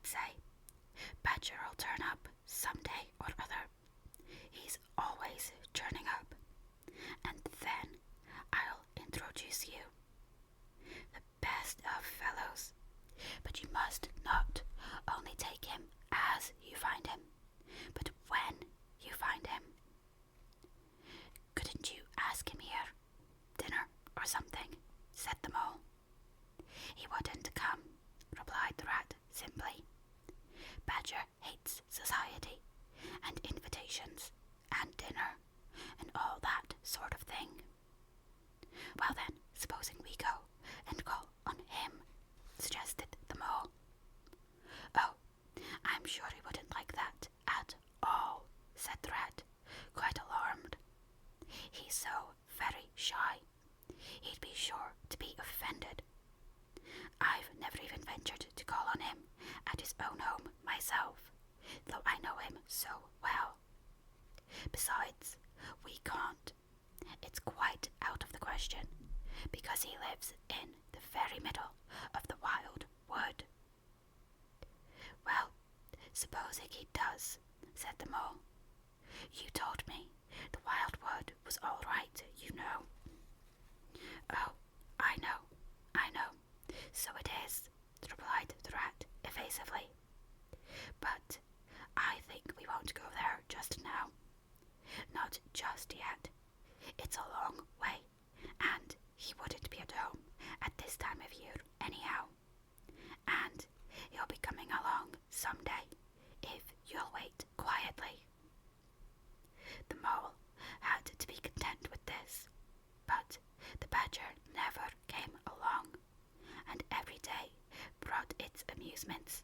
I'd say. Badger'll turn up someday or other. He's always turning up. And then I'll introduce you. The best of fellows. But you must not only take him as you find him, but when you find him. Couldn't you ask him here? Dinner or something? Said the mole. He wouldn't come, replied the rat simply. Badger hates society, and invitations, and dinner, and all that sort of thing. Well then, supposing we go and call on him, suggested the mole. Oh, I'm sure he wouldn't like that at all, said the rat, quite alarmed. He's so very shy. He'd be sure to be offended. I've never even ventured to call on him at his own home myself, though I know him so well. Besides, we can't. It's quite out of the question, because he lives in the very middle of the wild wood. Well, supposing he does, said the mole. You told me the wild wood was all right, you know. Oh, I know. So it is, replied the rat evasively. But I think we won't go there just now. Not just yet. It's a long way, and he wouldn't be at home at this time of year anyhow. And he'll be coming along someday, if you'll wait quietly. The mole had to be content with this, but the badger never came along, and every day brought its amusements,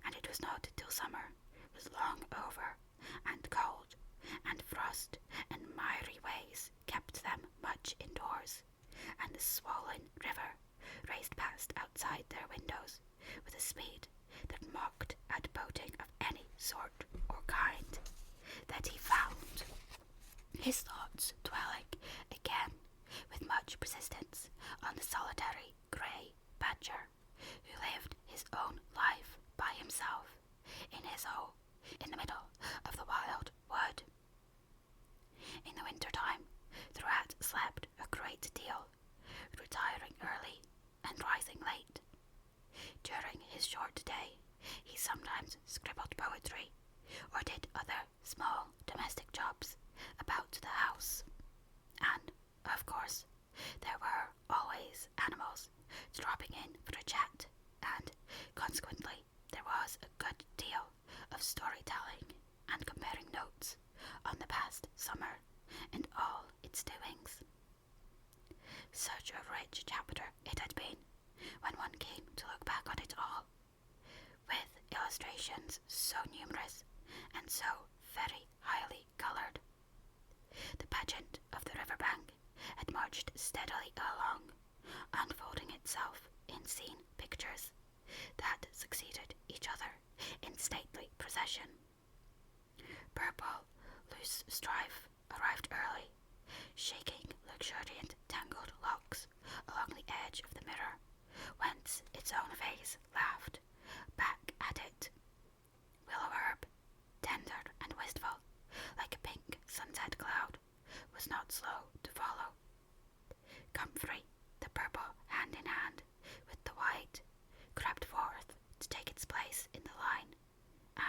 and it was not till summer was long over, and cold, and frost and miry ways kept them much indoors, and the swollen river raced past outside their windows with a speed that mocked at boating of any sort or kind that he found. His thoughts dwelling again with much persistence on the solitary grey badger who lived his own life by himself in his hole in the middle of the wild wood. In the winter time, the rat slept a great deal, retiring early and rising late. During his short day, he sometimes scribbled poetry or did other small domestic jobs about the house. And, of course, there were always animals dropping in for a chat, and consequently there was a good deal of storytelling and comparing notes on the past summer and all its doings. Such a rich chapter it had been when one came to look back on it all, with illustrations so numerous and so very highly coloured. The pageant of the river bank had marched steadily along, unfolding itself in scene pictures that succeeded each other in stately procession. Purple, loose strife arrived early, shaking luxuriant tangled locks along the edge of the mirror, whence its own face laughed back at it. Willow herb, tender and wistful, like a pink sunset cloud, was not slow to follow. Comfrey, the purple hand in hand with the white, crept forth to take its place in the line,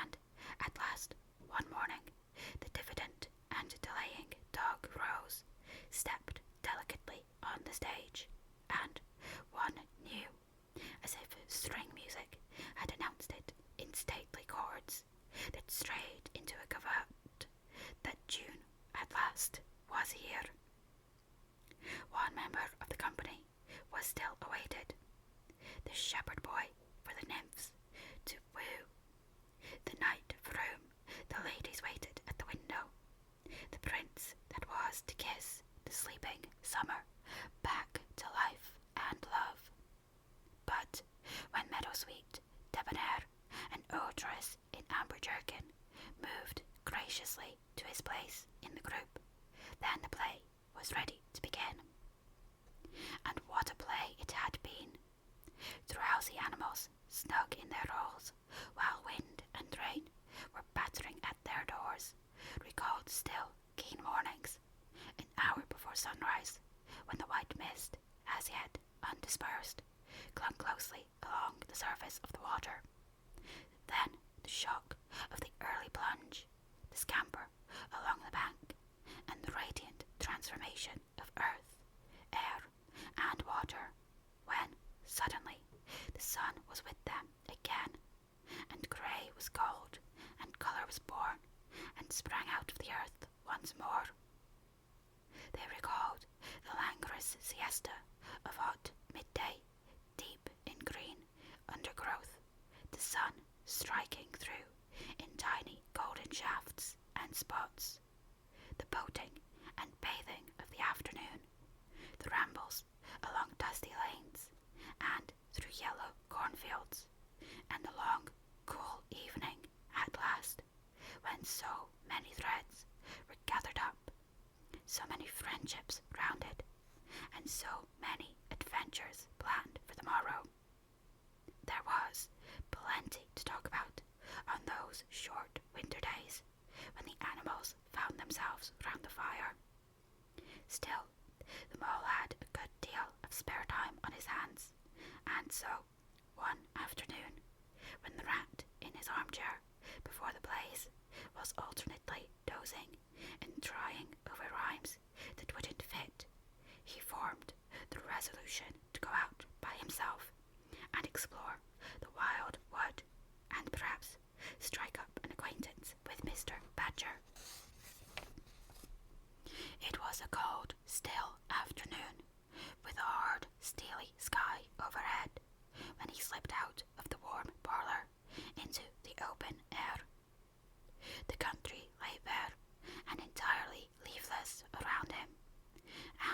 and at last, one morning, the diffident and delaying dog Rose stepped delicately on the stage, and one knew, as if string music had announced it in stately chords that strayed into a covert, that June at last was here. One member of the company was still awaited, the shepherd boy for the nymphs to woo. The night for whom the ladies waited at the window, the prince that was to kiss the sleeping summer back to life and love. But when Meadowsweet, debonair, and odorous in amber jerkin moved graciously to his place in the group, then the play was ready to begin. And what a play it had been! Drowsy animals, snug in their holes, while sunrise, when the white mist, as yet undispersed, clung closely along the surface of the water. Then the shock of the early plunge, the scamper along the bank, and the radiant transformation of earth, air, and water, when, suddenly, the sun was with them again, and grey was gold, and colour was born, and sprang out of the earth once more. They recalled the languorous siesta of hot midday, deep in green undergrowth, the sun striking through in tiny golden shafts and spots, the boating and bathing of the afternoon, the rambles along dusty lanes and through yellow cornfields, and the long, cool evening at last, when so many threads were gathered up, so many friendships rounded, and so many adventures planned for the morrow. There was plenty to talk about on those short winter days when the animals found themselves round the fire. Still, the mole had a good deal of spare time on his hands, and so, one afternoon, when the rat in his armchair before the blaze was alternately dozing and trying over rhymes that wouldn't fit, he formed the resolution to go out by himself and explore the wild wood, and perhaps strike up an acquaintance with Mr. Badger. It was a cold, still afternoon, with a hard, steely sky overhead, when he slipped out of the warm parlour into the open air. The country lay bare and entirely leafless around him,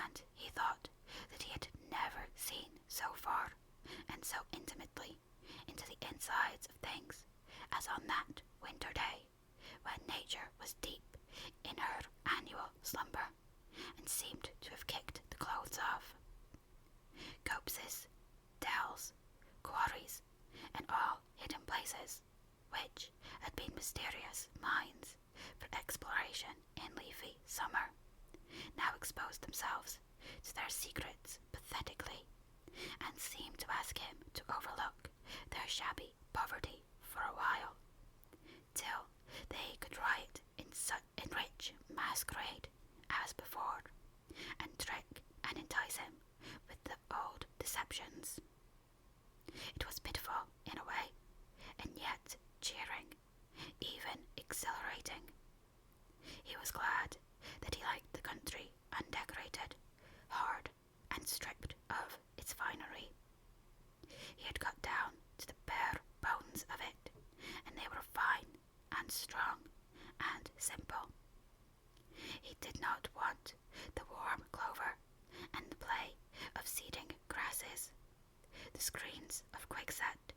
and he thought that he had never seen so far and so intimately into the insides of things as on that winter day, when nature was deep in her annual slumber and seemed to have kicked the clothes off. Copses, dells, quarries, and all hidden places, which had been mysterious mines for exploration in leafy summer, now exposed themselves to their secrets pathetically, and seemed to ask him to overlook their shabby poverty for a while, till they could riot in rich masquerade as before, and trick and entice him with the old deceptions. It was pitiful in a way, and yet cheering, even exhilarating. He was glad that he liked the country undecorated, hard, and stripped of its finery. He had got down to the bare bones of it, and they were fine and strong and simple. He did not want the warm clover and the play of seeding grasses, the screens of quickset,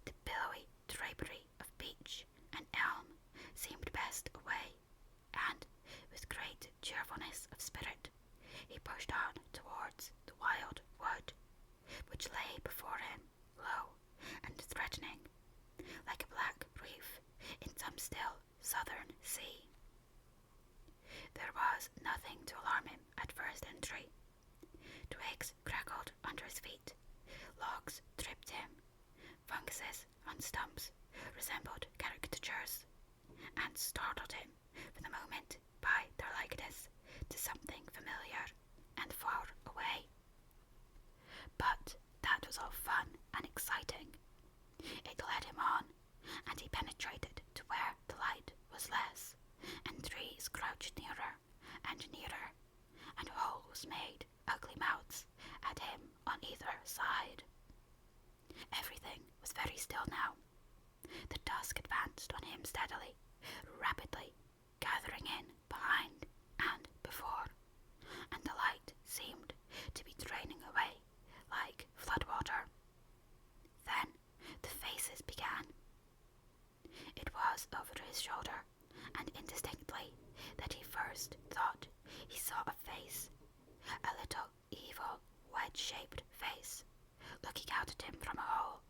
the billowy drapery of beech and elm seemed best away, and with great cheerfulness of spirit he pushed on towards the wild wood, which lay before him, low and threatening, like a black reef in some still southern sea. There was nothing to alarm him at first entry. Twigs crackled under his feet, logs tripped him, funguses on stumps resembled caricatures, and startled him for the moment by their likeness to something familiar and far away. But that was all fun and exciting. It led him on, and he penetrated to where the light was less, and trees crouched nearer and nearer, and holes made ugly mouths at him on either side. Everything was very still now. The dusk advanced on him steadily, rapidly, gathering in behind and before, and the light seemed to be draining away like floodwater. Then the faces began. It was over his shoulder, and indistinctly, that he first thought he saw a face, a little evil, wedge-shaped face, looking out at him from a hole.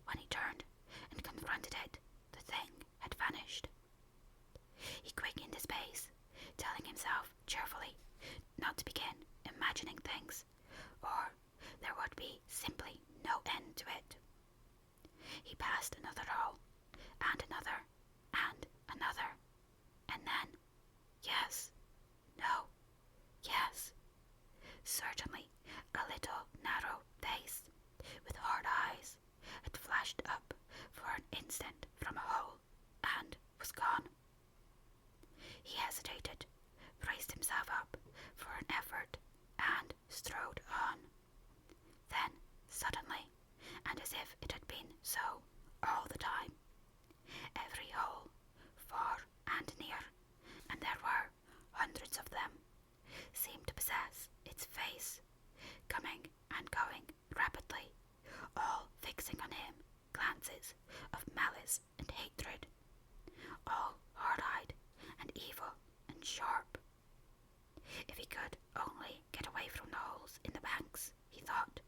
When he turned and confronted it, the thing had vanished. He quickened his pace, telling himself cheerfully not to begin imagining things, or there would be simply no end to it. He passed another hole, and another, and another, and then, yes, no, yes, certainly a little narrow face with hard eyes had flashed up for an instant from a hole and was gone. He hesitated, braced himself up for an effort, and strode on. Then, suddenly, and as if it had been so all the time, every hole, far and near, and there were hundreds of them, seemed to possess its face, coming and going rapidly, all fixing on him glances of malice and hatred, all hard-eyed and evil and sharp. If he could only get away from the holes in the banks, he thought,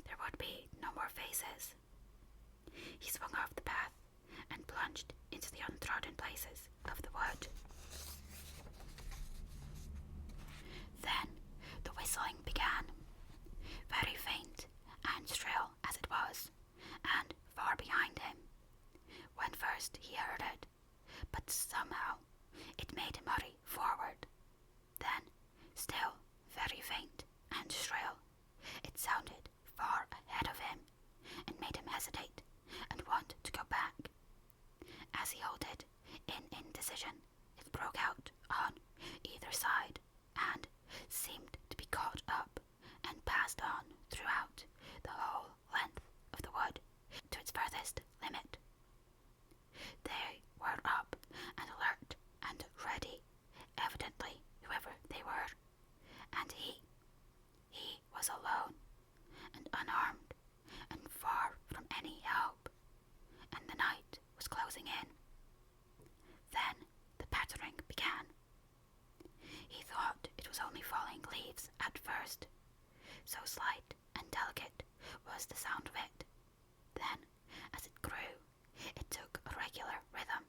there would be no more faces. He swung off the path and plunged into the untrodden places of the wood. Then the whistling began, very faint and shrill as it was, and far behind him. When first he heard it, but somehow it made him hurry forward. Then, still very faint and shrill, it sounded far ahead of him, and made him hesitate and want to go back. As he halted in indecision, it broke out on either side, and seemed to be caught up and passed on throughout the whole length of the wood to its furthest limit. They were up and alert and ready, evidently whoever they were, and he was alone and unarmed and far from any help, and the night was closing in. Then the pattering began. He thought it was only falling leaves at first, so slight and delicate was the sound of it. Then, as it grew, it took a regular rhythm,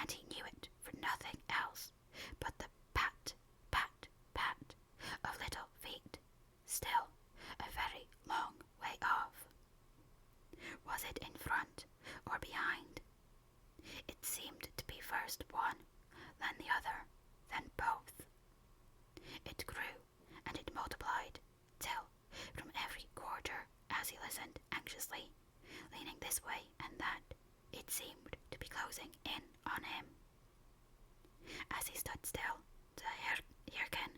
and he knew it for nothing else but the pat, pat, pat of little feet, still a very long way off. Was it in front or behind? It seemed to be first one, then the other, then both. It grew and it multiplied, till, from every quarter, as he listened anxiously, leaning this way and that, it seemed to be closing in on him. As he stood still to hearken,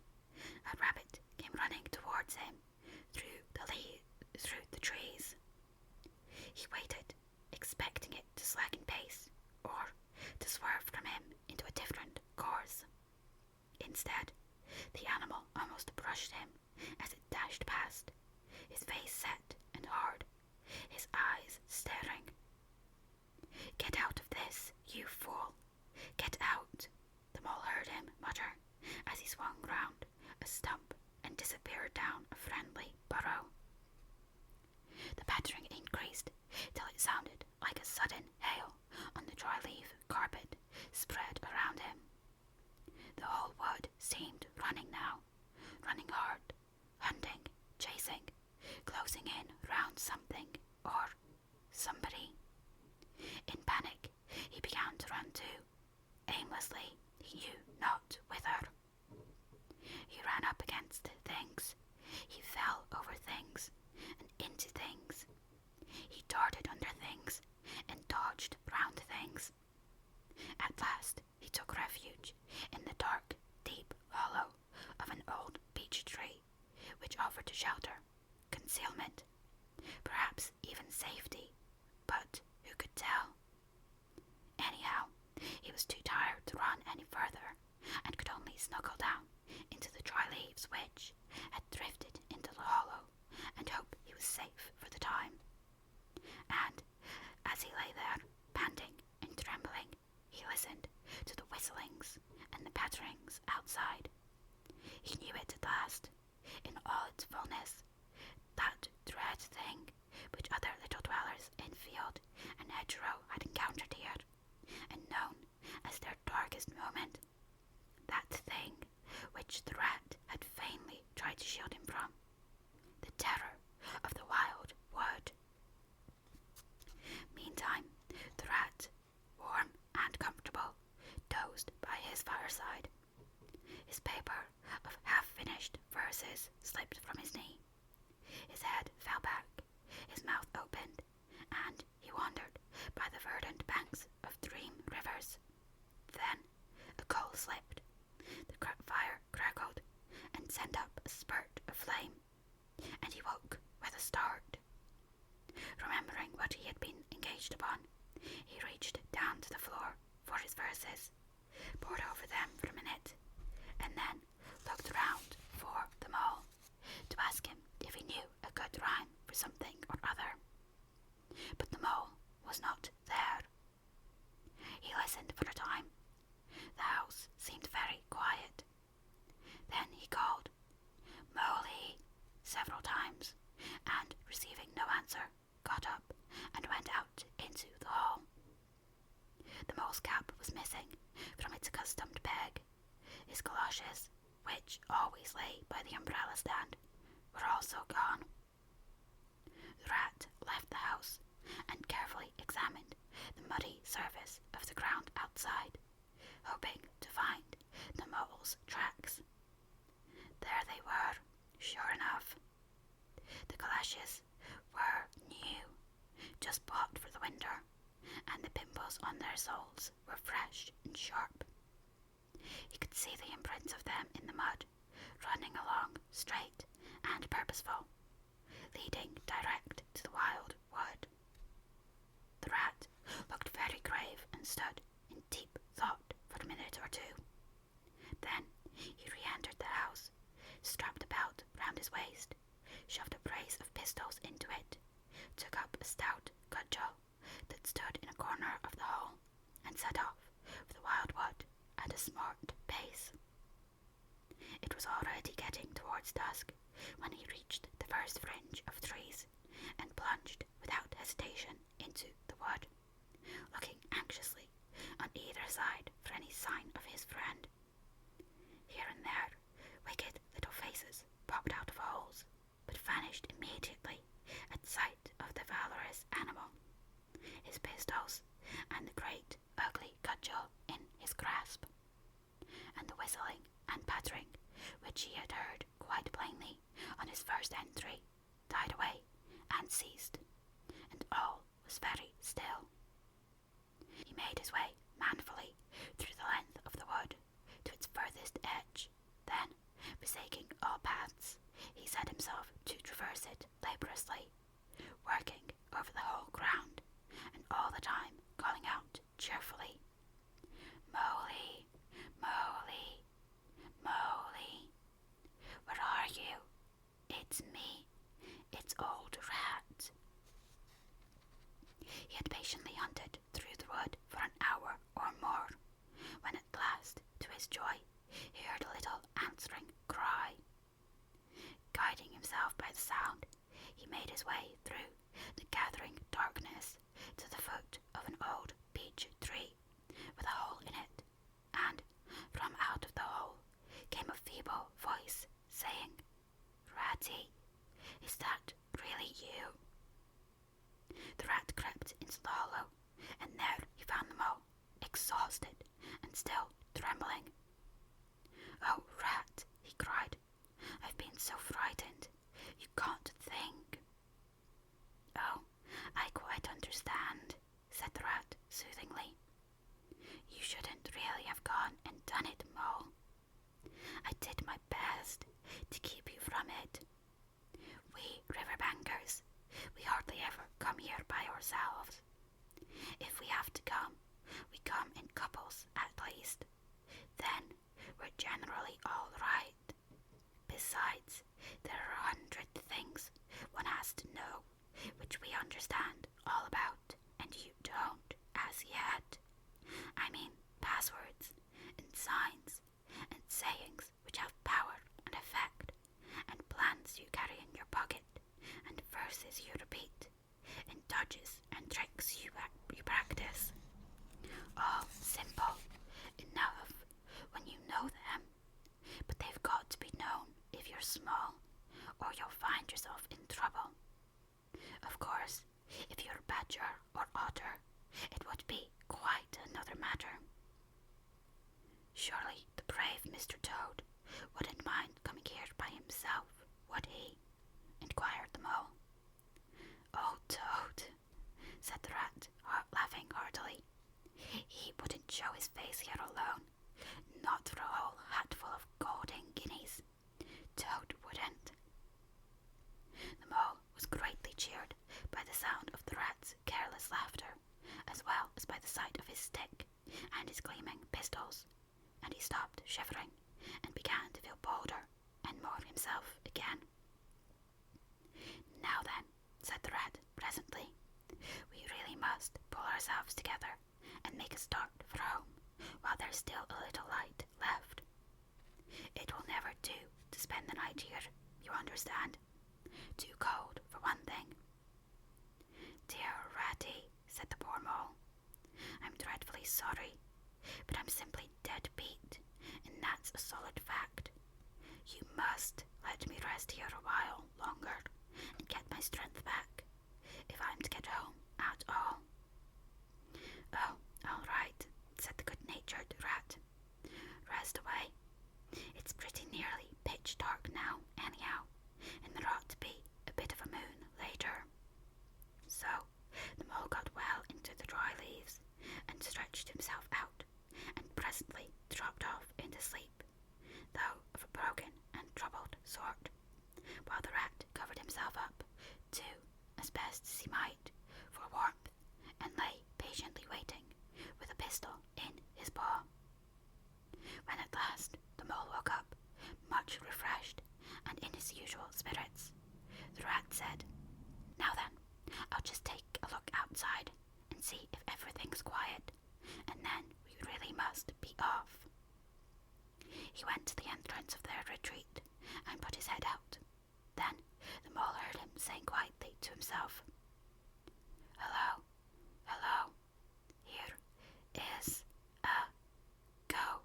a rabbit came running towards him through the trees. He waited, expecting it to slacken pace, or to swerve from him into a different course. Instead, the animal almost brushed him as it dashed past, his face set and hard, his eyes staring. "Get out of this, you fool! Get out!" the mole heard him mutter as he swung round a stump and disappeared down a friendly burrow. The pattering increased till it sounded like a sudden hail on the dry leaf carpet spread around him. The whole wood seemed running now, running hard, hunting, chasing, closing in round something or somebody. In panic, he began to run too, aimlessly, he knew not whither. He ran up against things, he fell over things, and into things. He darted under things, and dodged round things. At last he took refuge in the dark, deep hollow of an old beech tree, which offered shelter, concealment, perhaps even safety, but who could tell? Anyhow, he was too tired to run any further, and could only snuggle down into the dry leaves which had drifted into the hollow, and hope he was safe for the time. And as he lay there, panting and trembling, he listened to the whistlings and the patterings outside. He knew it at last, in all its fullness, that dread thing which other little dwellers in field and hedgerow had encountered here, and known as their darkest moment, that thing which the rat had fain shield him from the terror of the wild wood. Meantime, the rat, warm and comfortable, dozed by his fireside. His paper of half-finished verses slipped from his knee. His head fell back, his mouth opened, and he wandered by the verdant banks of dream rivers. Then a coal slipped, the fire crackled, and sent up a spurt of flame, and he woke with a start. Remembering what he had been engaged upon, he reached down to the floor for his verses, pored over them for a minute, and then looked around for the mole to ask him if he knew a good rhyme for something or other. But the mole was not there. He listened for a time. The house seemed very quiet. Then he called, "Moley," several times, and receiving no answer, got up and went out into the hall. The mole's cap was missing from its accustomed peg. His galoshes, which always lay by the umbrella stand, were also gone. The rat left the house and carefully examined the muddy surface of the ground outside, hoping to find the mole's tracks. There they were, sure enough. The galoshes were new, just bought for the winter, and the pimples on their soles were fresh and sharp. He could see the imprints of them in the mud, running along straight and purposeful, leading direct to the wild wood. The rat looked very grave and stood in deep thought for a minute or two. Then he re-entered the house, strapped a belt round his waist, shoved a brace of pistols into it, took up a stout cudgel that stood in a corner of the hall, and set off for the wild wood at a smart pace. It was already getting towards dusk when he reached the first fringe of trees and plunged without hesitation into the wood, looking anxiously on either side for any sign of his friend. Here and there, wicked little faces popped out of holes, but vanished immediately at sight of the valorous animal, his pistols, and the great ugly cudgel in his grasp. And the whistling and pattering, which he had heard quite plainly on his first entry, died away and ceased, and all was very still. He made his way manfully through the length of the wood to its furthest edge. Then, forsaking all paths, he set himself to traverse it laboriously, working over the whole ground, and all the time calling out cheerfully, "Moley, Moley, Moley, where are you? It's me, it's old rat." He had patiently hunted through the wood for an hour or more, when at last, to his joy, he heard a little answering cry. Guiding himself by the sound, he made his way through the gathering darkness to the foot of an old beech tree with a hole in it, and from out of the hole came a feeble voice saying, "Ratty, is that really you?" The rat crept into the hollow, and there he found the mole, exhausted and still trembling. "Oh, rat," he cried, "I've been so frightened, you can't think." "Oh, I quite understand," said the rat soothingly. "You shouldn't really have gone and done it, mole. I did my best to keep you from it. We riverbankers, we hardly ever come here by ourselves. If we have to come, we come in couples at least. Then we're generally all right. Besides, there are 100 things one has to know, which we understand all about, and you don't, as yet. I mean passwords, and signs, and sayings which have power and effect, and plans you carry in your pocket, and verses you repeat, and dodges and tricks you practice. All simple enough when you know them, but they've got to be known if you're small you'll find yourself in trouble. Of course, if you're a badger or otter, it would be quite another matter. Surely the brave Mr. Toad wouldn't mind coming here by himself, would he? Inquired the mole. Oh, Toad, said the rat, laughing heartily. He wouldn't show his face here alone, not for a whole hatful of golden guineas. Toad wouldn't. The mole was greatly cheered by the sound of the rat's careless laughter, as well as by the sight of his stick and his gleaming pistols, and he stopped shivering and began to feel bolder and more himself again. Now then, said the rat presently, we really must pull ourselves together and make a start for home while there's still a little light left. It will never do to spend the night here, you understand. Too cold, for one thing. Dear Ratty, said the poor mole, I'm dreadfully sorry, but I'm simply dead beat, and that's a solid fact. You must let me rest here a while longer and get my strength back, if I'm to get home at all. Oh, all right, said the good-natured rat. Rest away. It's pretty nearly pitch dark now, anyhow, and there ought to be a bit of a moon later. So the mole got well into the dry leaves and stretched himself out, and presently dropped off into sleep, though of a broken and troubled sort, while the rat covered himself up, too, as best as he might, for warmth, and lay patiently waiting, with a pistol in his paw. When at last the mole woke up, much refreshed and in his usual spirits, the rat said, Now then, I'll just take a look outside and see if everything's quiet, and then we really must be off. He went to the entrance of their retreat and put his head out. Then the mole heard him saying quietly to himself, Hello, hello, here is a go.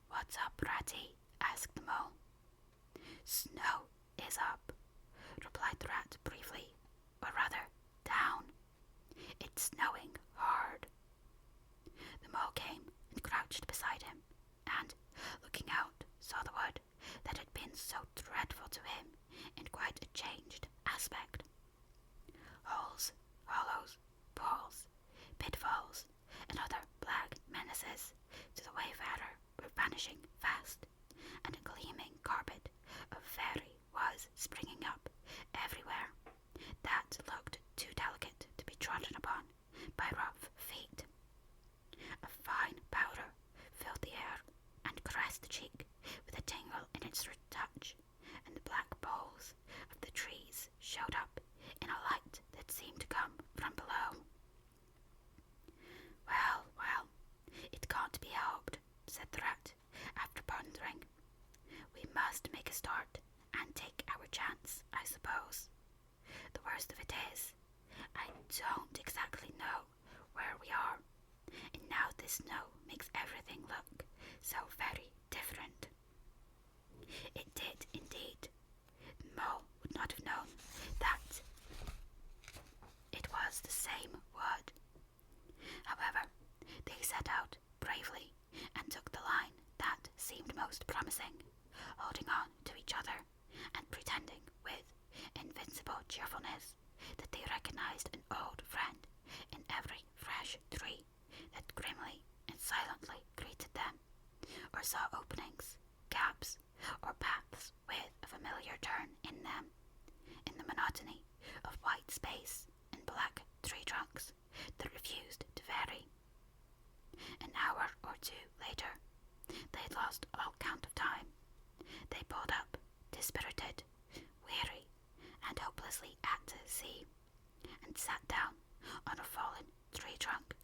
What's up, Ratty? Asked the mole. Snow is up, replied the rat briefly, or rather, down. It's snowing hard. The mole came and crouched beside him, and, looking out, saw the wood that had been so dreadful to him in quite a changed aspect. Holes, hollows, poles, pitfalls, and other black menaces to the wayfarer were vanishing fast, and a gleaming carpet of fairy was springing up everywhere that looked too delicate to be trodden upon by rough feet. A fine powder filled the air and caressed the cheek with a tingle in its touch, and the black boles of the trees showed up in a light that seemed to come from below. Well, well, it can't be helped, said the rat, after pondering. We must make a start and take our chance, I suppose. The worst of it is, I don't exactly know where we are, and now this snow makes everything look so very different. It did indeed. The mole would not have known that it was the same wood. However, they set out bravely and took the line that seemed most promising, holding on to each other and pretending with invincible cheerfulness that they recognized an old friend in every fresh tree that grimly and silently greeted them, or saw openings, gaps, or paths with a familiar turn in them, in the monotony of white space and black tree trunks that refused to vary. An hour or two later, they had lost all count of time. They pulled up, dispirited, weary, and hopelessly at sea, and sat down on a fallen tree trunk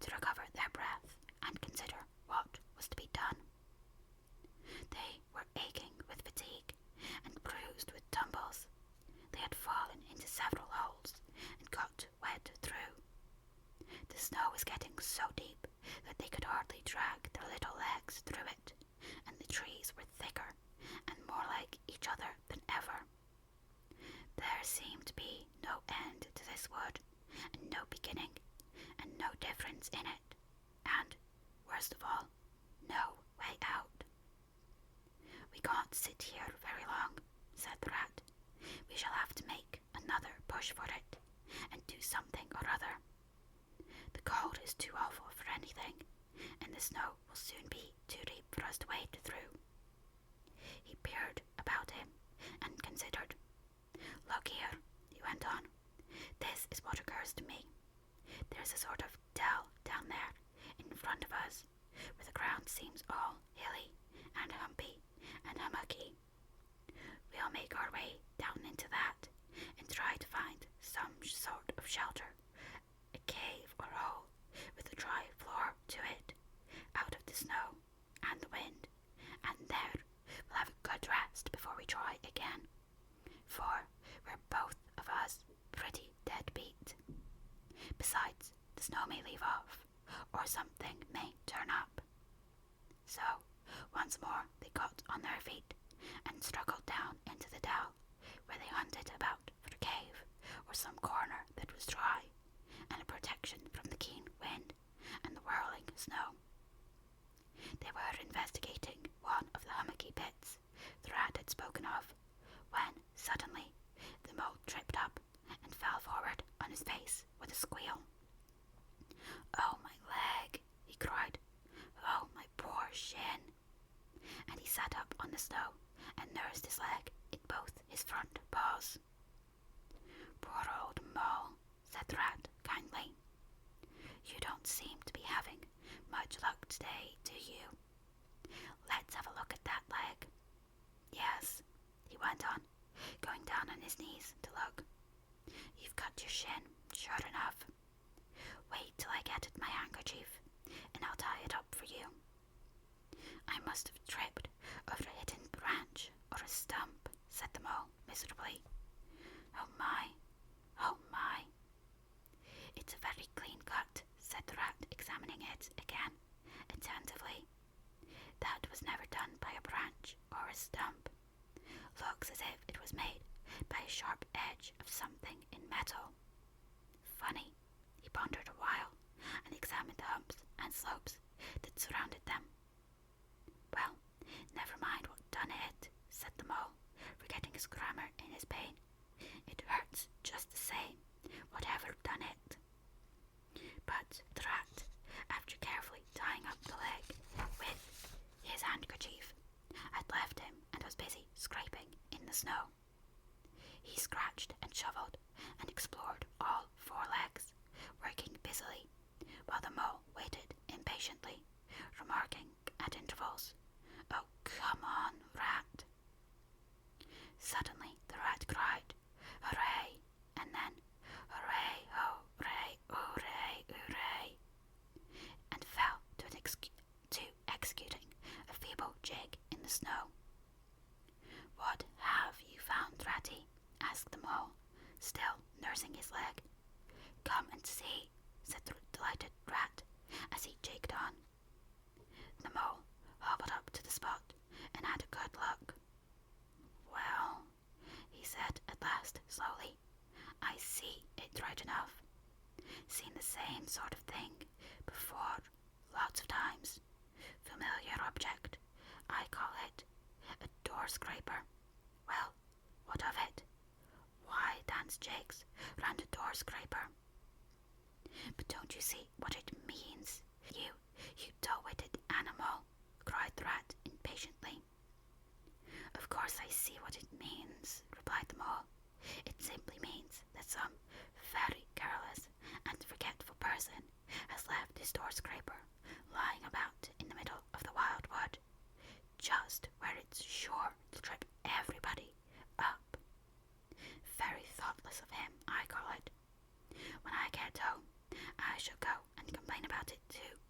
to recover their breath and consider what was to be done. They were aching with fatigue and bruised with tumbles. They had fallen into several holes and got wet through. The snow was getting so deep that they could hardly drag their little legs through it, and the trees were thicker and more like each other than seemed to be no end to this wood, and no beginning, and no difference in it, and, worst of all, no way out. "We can't sit here very long," said the rat. "We shall have to make another push for it, and do something or other. The cold is too awful for anything, and the snow will soon be too deep for us to wade through." He peered about him and considered. "Look here," he went on. "This is what occurs to me. There's a sort of dell down there in front of us, where the ground seems all hilly and humpy and hummocky. We'll make our way down into that and try to find some sort of shelter, a cave or hole with a dry floor to it, out of the snow and the wind, and there we'll have a good rest before we try again, for we're both of us pretty dead beat. Besides, the snow may leave off, or something may turn up." So, once more they got on their feet and struggled down into the dell, where they hunted about for a cave or some corner that was dry, and a protection from the keen wind and the whirling snow. They were investigating one of the hummocky pits the rat had spoken of, when suddenly the mole tripped up and fell forward on his face with a squeal. "Oh, my leg!" he cried. "Oh, my poor shin!" And he sat up on the snow and nursed his leg in both his front paws. "Poor old mole," said the rat kindly. "You don't seem to be having much luck today, do you? Let's have a look at that leg. Yes," he went on, going down on his knees to look. "You've cut your shin, sure enough. Wait till I get at my handkerchief, and I'll tie it up for you. I must have tripped over a hidden branch or a stump," said the mole miserably. "Oh my, oh my." "It's a very clean cut," said the rat, examining it again attentively. "That was never done by a branch or a stump. Looks as if it was made by a sharp edge of something in metal. Funny." He pondered a while and examined the humps and slopes that surrounded them. "Well, never mind what done it," said the mole, forgetting his grammar in his pain. "It hurts just the same, whatever done it." But the rat, after carefully tying up the leg with his handkerchief, had left him and was busy scraping in the snow. He scratched and shoveled and explored all four legs, working busily, while the mole waited impatiently, remarking at intervals, "Oh, come on, rat." Suddenly the rat cried, "Hooray!" and then, "Hooray, hooray, hooray, hooray," and fell to executing a feeble jig in the snow. "What have you found, Ratty?" asked the mole, still nursing his leg. "Come and see," said the delighted rat as he jigged on. The mole hobbled up to the spot and had a good look. "Well," he said at last slowly, "I see it right enough. Seen the same sort of thing before, lots of times. Familiar object, I call it. A door scraper. Well, what of it? Why dance jigs round a door scraper?" "But don't you see what it means? You dull-witted animal," cried the rat impatiently. "Of course I see what it means," replied the mole. "It simply means that some very careless and forgetful person has left his door scraper lying about in the middle of the wild wood, just where it's sure to trip everybody up. Very thoughtless of him, I call it. When I get home, I shall go and complain about it too,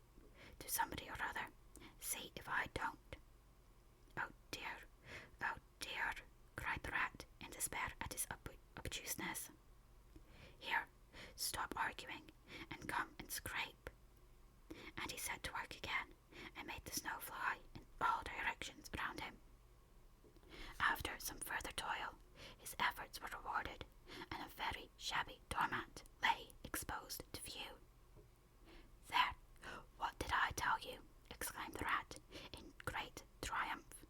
to somebody or other. See if I don't." Oh dear, cried the rat in despair at his obtuseness. "Here, stop arguing and come and scrape." And he set to work again and made the snow fly in all directions around him. After some further toil, his efforts were rewarded and a very shabby doormat lay exposed to view. "There, what did I tell you?" exclaimed the rat in great triumph.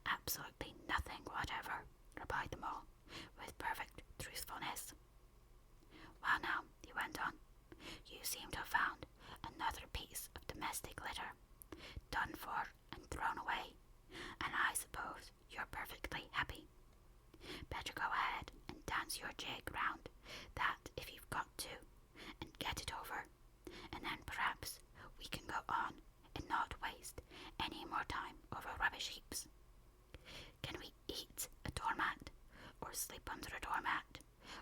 "Absolutely nothing whatever," replied the mole, with perfect truthfulness. "Well now," he went on, "you seem to have found another piece of domestic litter, done for and thrown away, and I suppose you're perfectly happy. Better go ahead and dance your jig round that if you've got to, and get it over, and then perhaps we can go on and not waste any more time over rubbish heaps. Can we eat a doormat, or sleep under a doormat,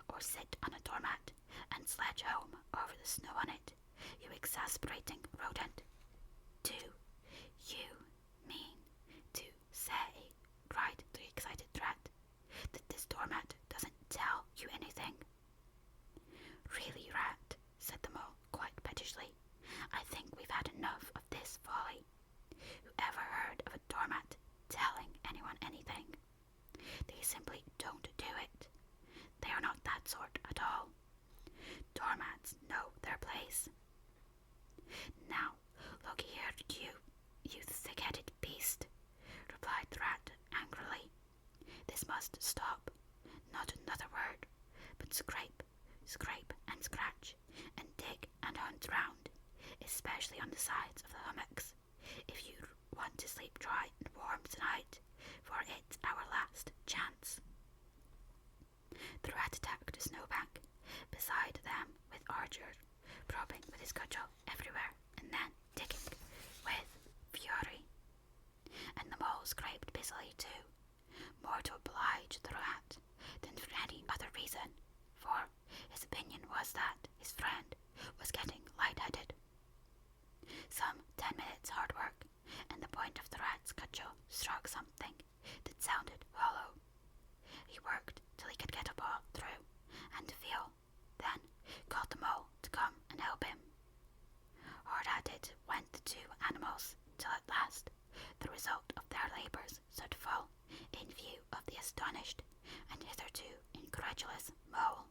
or sit on a doormat and sledge home over the snow on it, you exasperating rodent? Do you mean to say," cried the excited rat, "that this doormat doesn't tell you anything?" "Really, rat," said the mole quite pettishly, "I think we've had enough of this folly. Who ever heard of a doormat telling anyone anything? They simply don't do it. They are not that sort at all. Doormats know their place. Now, look here, you thick-headed beast," replied the rat angrily. "This must stop. Not another word, but scrape, scrape and scratch, and dig and hunt round, especially on the sides of the hummocks, if you want to sleep dry and warm tonight, for it's our last chance." The rat attacked a snowbank beside them with ardor, probing with his cudgel everywhere, and then digging with fury. And the mole scraped busily too, more to oblige the rat than for any other reason, for his opinion was that his friend was getting light-headed. Some 10 minutes' hard work, and the point of the rat's cudgel struck something that sounded hollow. He worked till he could get a ball through and feel, then called the mole to come and help him. Hard at it went the two animals, till at last the result of their labours stood full in view of the astonished and hitherto incredulous mole.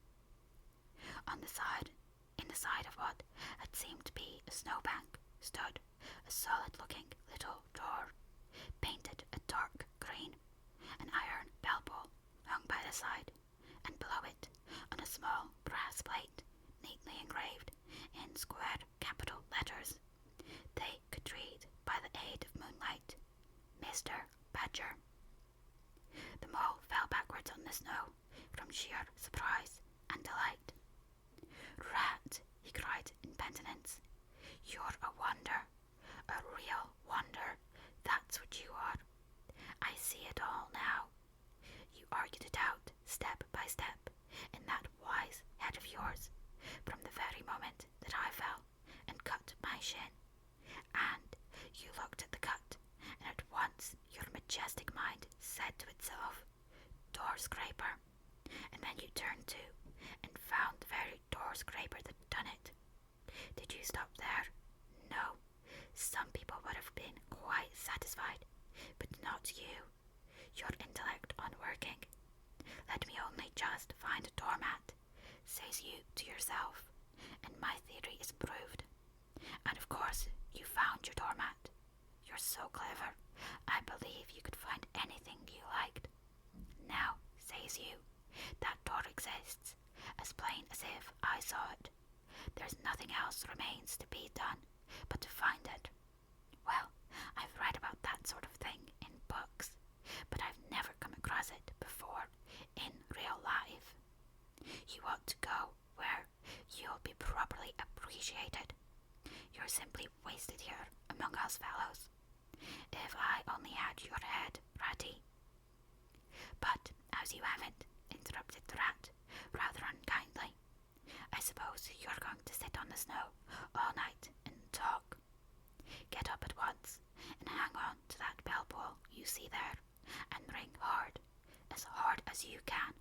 In the side of what had seemed to be a snowbank, stood a solid-looking little door, painted a dark green. An iron bell-pull hung by the side, and below it, on a small brass plate, neatly engraved in square capital letters, they could read by the aid of moonlight, "Mr. Badger." The mole fell backwards on the snow from sheer surprise and delight. "Rat," he cried in penitence, "you're a wonder, a real wonder, that's what you are. I see it all now. You argued it out, step by step, in that wise head of yours, from the very moment that I fell and cut my shin. And you looked at the cut, and at once your majestic mind said to itself, 'Door scraper,' and then you turned to, and found the very door scraper that done it. Did you stop there? No. Some people would have been quite satisfied, but not you. Your intellect unworking. Let me only just find a doormat, says you to yourself, and my theory is proved. And of course you found your doormat. You're so clever, I believe you could find anything you liked. Now, says you, that door exists, as plain as if I saw it. There's nothing else remains to be done but to find it. Well, I've read about that sort of thing in books, but I've never come across it before in real life. You ought to go where you'll be properly appreciated. You're simply wasted here among us fellows. If I only had your head, Ratty. But as you haven't, interrupted the rat, rather unkindly, I suppose you're going to sit on the snow all night and talk. Get up at once and hang on to that bell pull you see there, and ring hard as you can,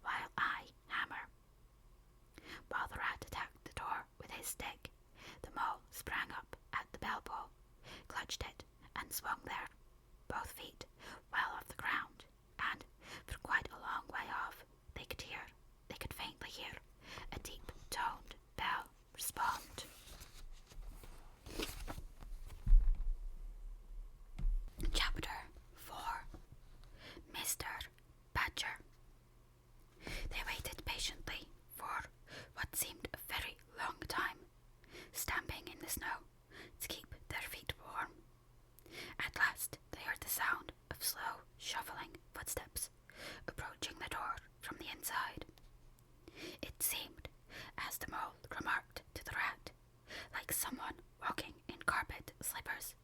while I hammer." While the rat attacked the door with his stick, the mole sprang up at the bell pull, clutched it, and swung there, both feet well off the ground, and for quite a long way off they could hear snow to keep their feet warm. At last they heard the sound of slow, shuffling footsteps approaching the door from the inside. It seemed, as the mole remarked to the rat, like someone walking in carpet slippers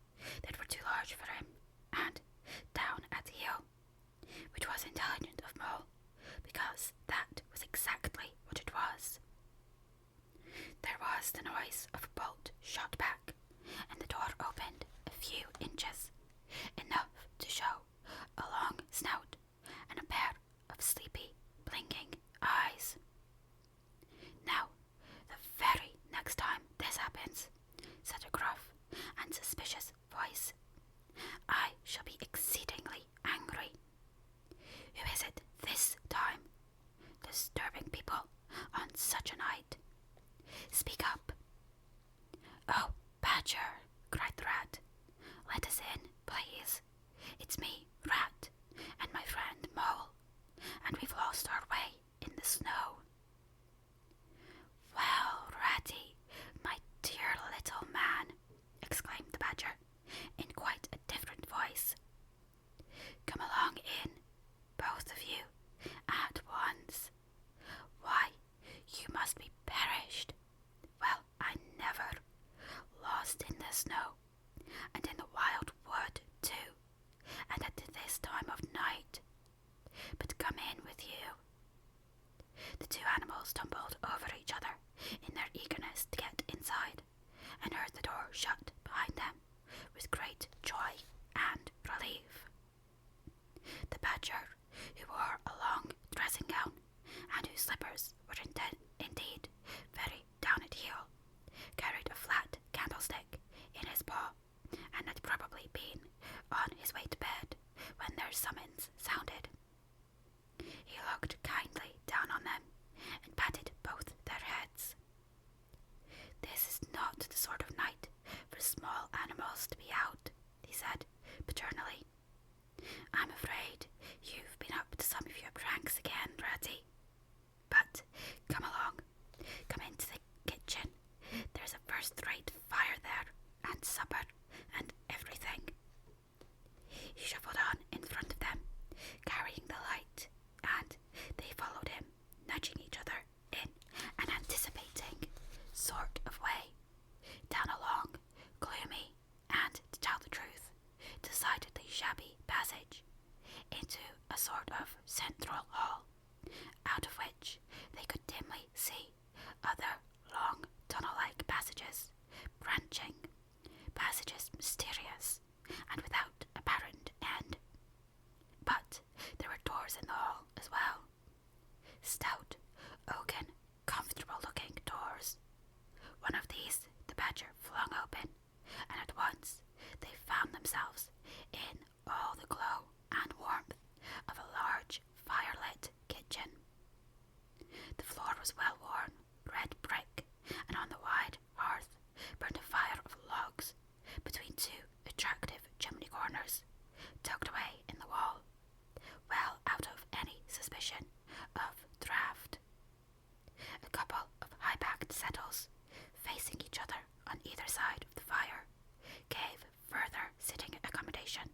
that were too large for him, and down at the heel, which was intelligent of Mole, because that was exactly what it was. There was the noise of a bolt shot back, and the door opened a few inches, enough to show a long snout and a pair of sleepy, blinking eyes. Now, the very next time this happens, said a gruff and suspicious voice, I shall be exceedingly angry. Who is it this time, disturbing people on such a night? Speak up. Oh, Badger, cried the rat. Let us in, please. It's me, Rat, and my friend Mole, and we've lost our way in the snow. Well, Ratty, my dear little man, exclaimed the Badger, in quite a different voice. Come along in, both of you, at once. Why, you must be perished. Well, I never. Lost in the snow, and in the wild wood, too, and at this time of night. But come in with you. The two animals tumbled over each other in their eagerness to get inside, and heard the door shut behind them with great joy and relief. The Badger, who wore a long dressing gown, and whose slippers were indeed very down at heel, carried a flat candlestick in his paw, and had probably been on his way to bed when their summons sounded. He looked kindly down on them, and patted both their heads. This is not the sort of night for small animals to be out, he said paternally. I'm afraid you've been up to some of your pranks again, Ratty. But come along, come into the kitchen. There's a first-rate fire there, and supper, and everything. He shuffled on in front of them, carrying the light, and they followed him, nudging each other in an anticipating sort of way, down a long, gloomy, and, to tell the truth, decidedly shabby passage, into a sort of central hall, out of which they could dimly see other long tunnel-like passages, branching, passages mysterious, and without apparent end. But there were doors in the hall as well, stout, oaken, comfortable-looking doors. One of these the Badger flung open, and at once they found themselves in all the glow and warmth of a large fire-lit kitchen. The floor was well-worn, red brick, and on the wide hearth burned a fire of logs between two attractive chimney corners, tucked away in the wall, well out of any suspicion of draught. A couple of high-backed settles, facing each other on either side of the fire, gave further sitting accommodation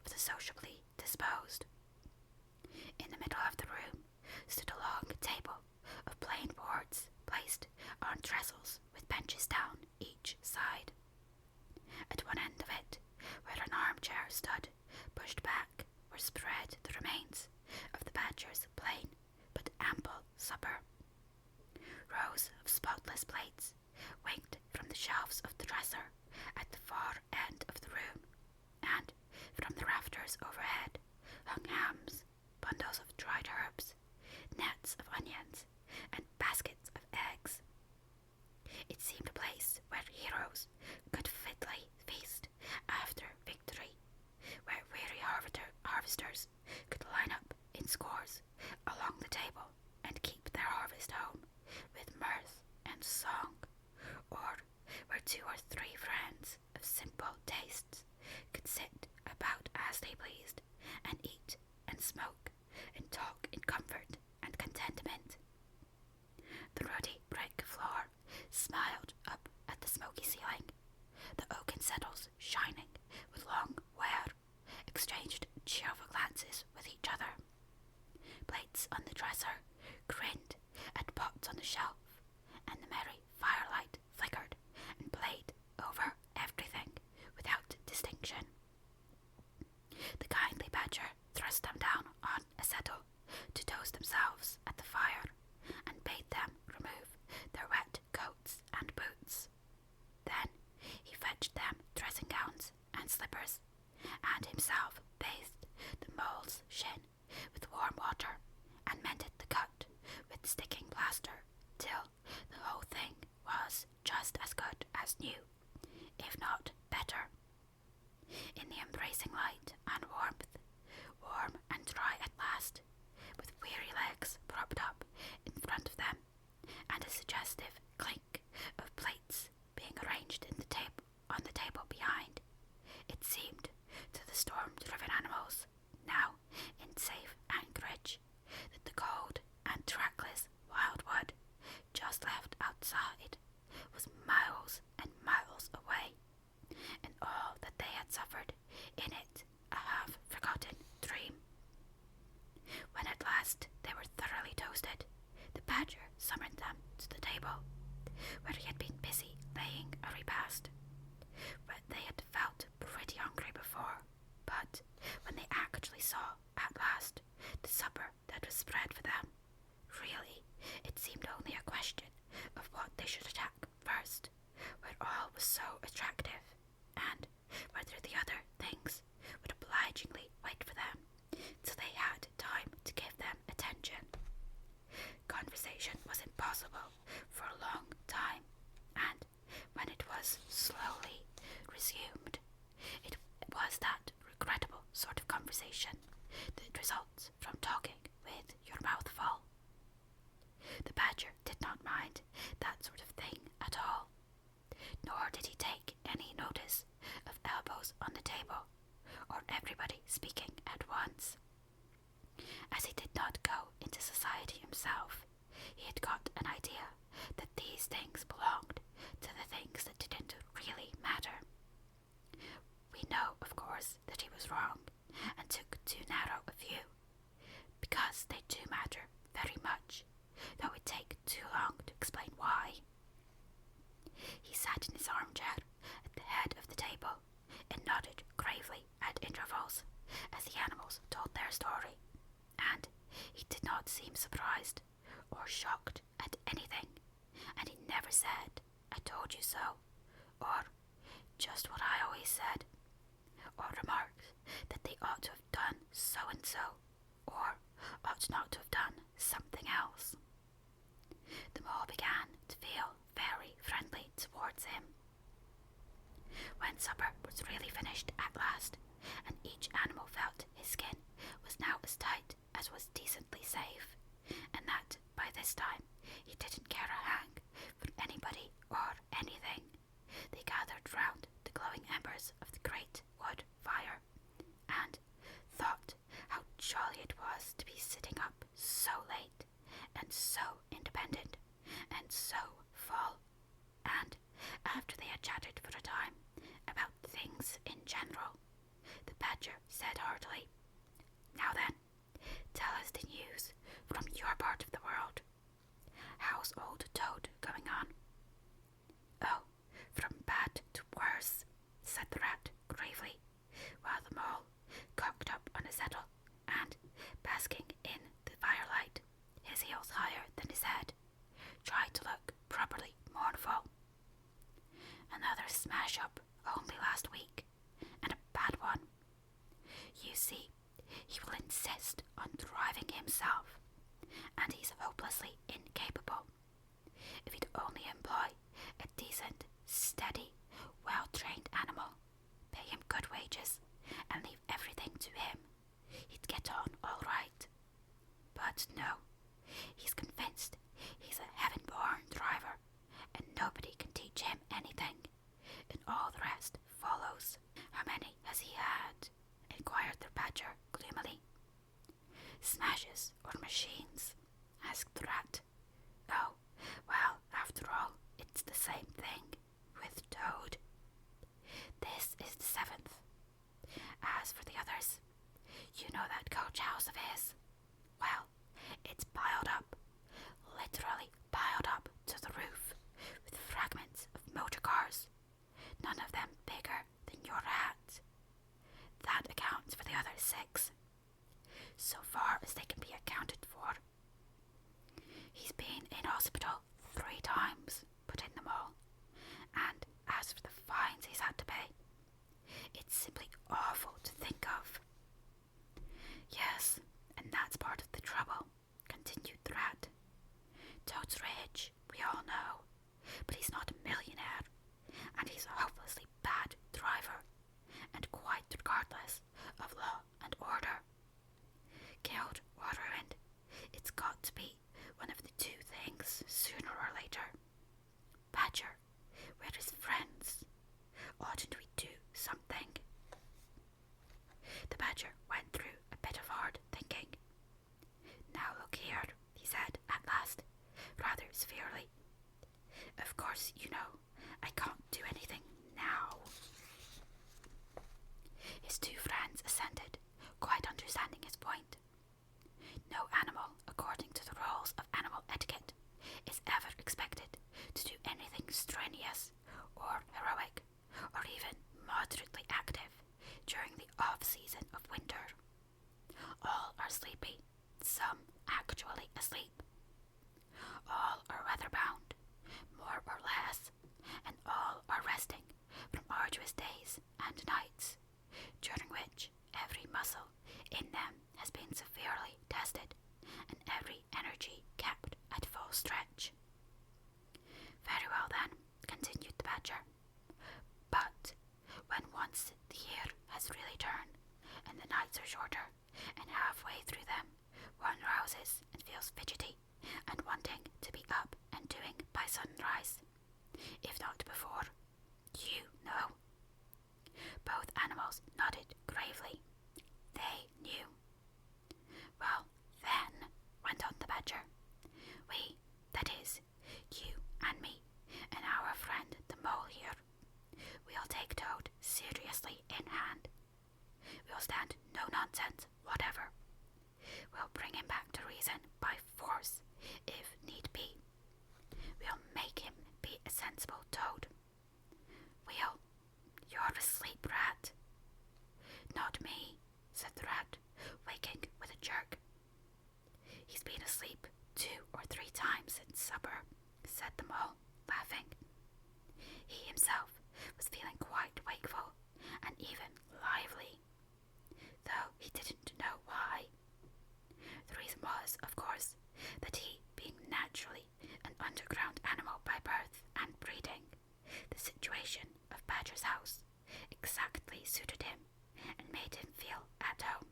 for the sociably disposed. In the middle of the room stood a long table of plain boards placed on trestles with benches down each side. At one end of it, where an armchair stood, pushed back, were spread the remains of the Badger's plain but ample supper. Rows of spotless plates winked from the shelves of the dresser at the far end of the room, and from the rafters overhead hung hams, bundles of dried herbs, nets of onions, and baskets of eggs. It seemed a place where heroes could fitly feast after victory, where weary harvesters could line up in scores along the table and keep their harvest home with mirth and song, or where 2 or 3 friends of simple tastes could sit about as they pleased, and eat and smoke and talk in comfort and contentment. The ruddy brick floor smiled up at the smoky ceiling blazing light and warmth, warm and dry at last, with weary legs propped up in front of them, and a suggestive clink of plates being arranged on the table behind. It seemed to the storm-driven animals, now in safe anchorage, that the cold and trackless wildwood just left outside was miles and miles away, and all that they had suffered in it a half-forgotten dream. When at last they were thoroughly toasted, the badger summoned them to the table, where he had been busy laying a repast. But they had felt pretty hungry before, but when they actually saw, at last, the supper that was spread for them, really, it seemed only a question of what they should attack first, where all was so attractive, and whether the other things would obligingly wait for them till they had time to give them attention. Conversation was impossible for a long time, and when it was slowly resumed, it was that regrettable sort of conversation that results from talking with your mouth full. The badger did not mind that sort of thing at all, nor did he take any notice of elbows on the table, or everybody speaking at once. As he did not go into society himself, he had got an idea that these things belonged to the things that didn't really matter. We know, of course, that he was wrong, and took too narrow a view, because they do matter very much, though it take too long to explain why. He sat in his armchair at the head of the table, and nodded gravely at intervals as the animals told their story, and he did not seem surprised or shocked at anything, and he never said, "I told you so," or "just what I always said," or remarked that they ought to have done so and so, or ought not to have done something else. The mole began to feel very friendly towards him. When supper was really finished at last, and each animal felt his skin was now as tight as was decently safe, and that by this time he didn't care a hang for anybody or anything, they gathered round the glowing embers of the great wood fire, and thought how jolly it was to be sitting up so late, and so independent, and so full. And after they had chatted for a time about things in general, the badger said heartily, "Now then, tell us the news from your part of the world. How's old Toad going on?" "Oh, from bad to worse," said the rat gravely, while the mole, cocked up on a settle and basking in the firelight, his heels higher than his head, tried to look properly mournful. "Another smash-up only last week, and a bad one. You see, he will insist on driving himself, and he's hopelessly incapable. If he'd only employ a decent, steady, well-trained animal, pay him good wages, and leave everything to him, he'd get on all right. But no, he's convinced he's a heaven-born driver, and nobody can teach him anything, and all the rest follows." "How many has he had?" inquired the badger gloomily. "Smashes or machines?" asked the rat. "Oh, well, after all, it's the same thing with Toad. This is the 7th. As for the others, you know that coach house of his? Well, it's piled up, literally piled up to the roof, with fragments of motor cars, none of them bigger than your hat. That accounts for the other 6, so far as they can be accounted for. He's been in hospital 3 times, put in the mole, and as for the fines he's had to pay, it's simply awful to think of." "Yes, and that's part of the trouble," continued the rat. "Toad's rich, we all know, but he's not a millionaire, and he's a hopelessly bad driver, and quite regardless and nights, during which every muscle in them has been severely tested and every energy kept at full stretch. Very well then, continued the Badger. But when once the year has really turned, and the nights are shorter, and halfway through them one rouses and feels fidgety, and wanting to be up and doing by sunrise, if not before, you know. Both animals nodded gravely. They knew. Well, then, went on the Badger, we, that is, you and me, and our friend the Mole here, we'll take Toad seriously in hand. We'll stand no nonsense whatever. We'll bring him back to reason by force, if need be. We'll make him be a sensible Toad. You're asleep, Rat. Not me, said the Rat, waking with a jerk. He's been asleep 2 or 3 times since supper, said the Mole, laughing. He himself was feeling quite wakeful, and even lively, though he didn't know why. The reason was, of course, that he, being naturally an underground animal by birth and breeding, the situation of Badger's house exactly suited him and made him feel at home,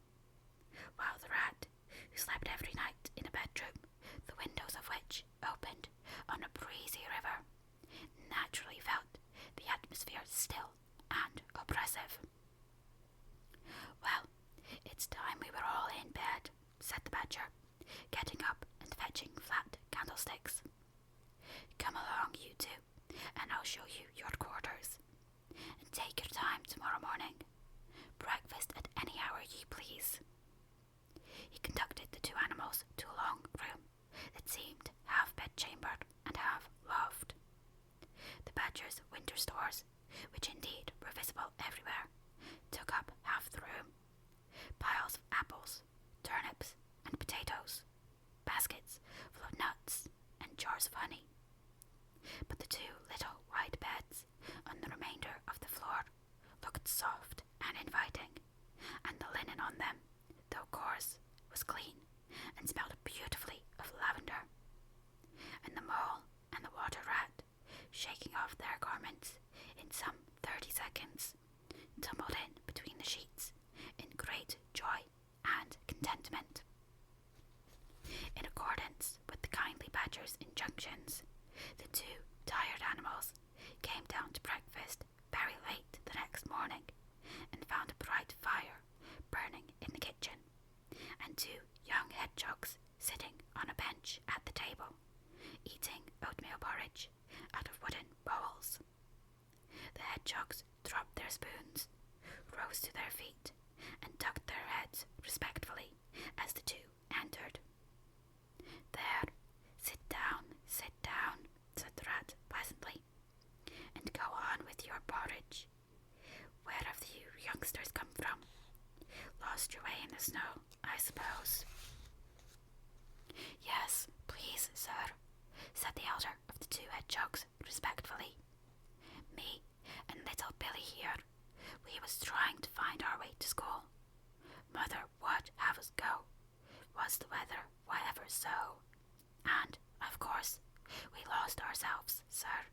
while the Rat, who slept every night in a bedroom, the windows of which opened on a breezy river, naturally felt the atmosphere still and oppressive. Well, it's time we were all in bed, said the Badger, getting up and fetching flat candlesticks. Come along, you two, and I'll show you your quarters. And take your time tomorrow morning. Breakfast at any hour ye please. He conducted the 2 animals to a long room that seemed half bedchambered and half loft. The Badger's winter stores, which indeed were visible everywhere, took up half the room. Piles of apples, turnips, and potatoes, baskets full of nuts, and jars of honey. But the 2 little white beds on the remainder of the floor looked soft and inviting, and the linen on them, though coarse, was clean and smelled beautifully of lavender. And the Mole and the Water Rat, shaking off their garments in some 30 seconds, tumbled in between the sheets in great joy and contentment. In accordance with the kindly Badger's injunctions, the 2 tired animals came down to breakfast very late the next morning, and found a bright fire burning in the kitchen, and 2 young hedgehogs sitting on a bench at the table, eating oatmeal porridge out of wooden bowls. The hedgehogs dropped their spoons, rose to their feet, and tucked their heads respectfully as the 2 entered. There, sit down, said the Rat pleasantly, and go on with your porridge. Where have you youngsters come from? Lost your way in the snow, I suppose. Yes, please, sir, said the elder of the 2 hedgehogs respectfully. Me and little Billy here, we was trying to find our way to school. Mother would have us go, was the weather whatever so, and, of course, we lost ourselves, sir,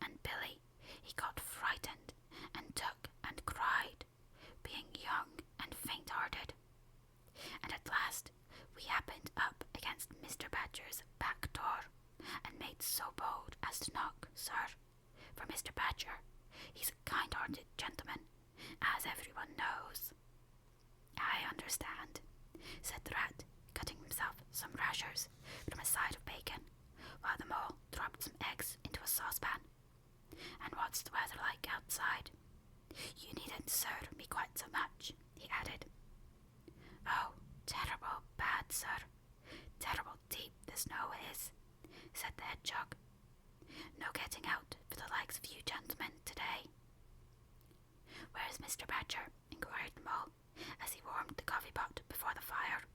and Billy, he got frightened and took and cried, being young and faint-hearted. And at last we happened up against Mr. Badger's back door, and made so bold as to knock, sir, for Mr. Badger, he's a kind-hearted gentleman, as everyone knows. I understand, said the Rat, cutting himself some rashers from a side of bacon, while the Mole dropped some eggs into a saucepan. And what's the weather like outside? You needn't serve me quite so much, he added. Oh, terrible bad, sir. Terrible deep the snow is, said the hedgehog. No getting out for the likes of you gentlemen today. Where's Mr. Badger? Inquired the Mole, as he warmed the coffee pot before the fire.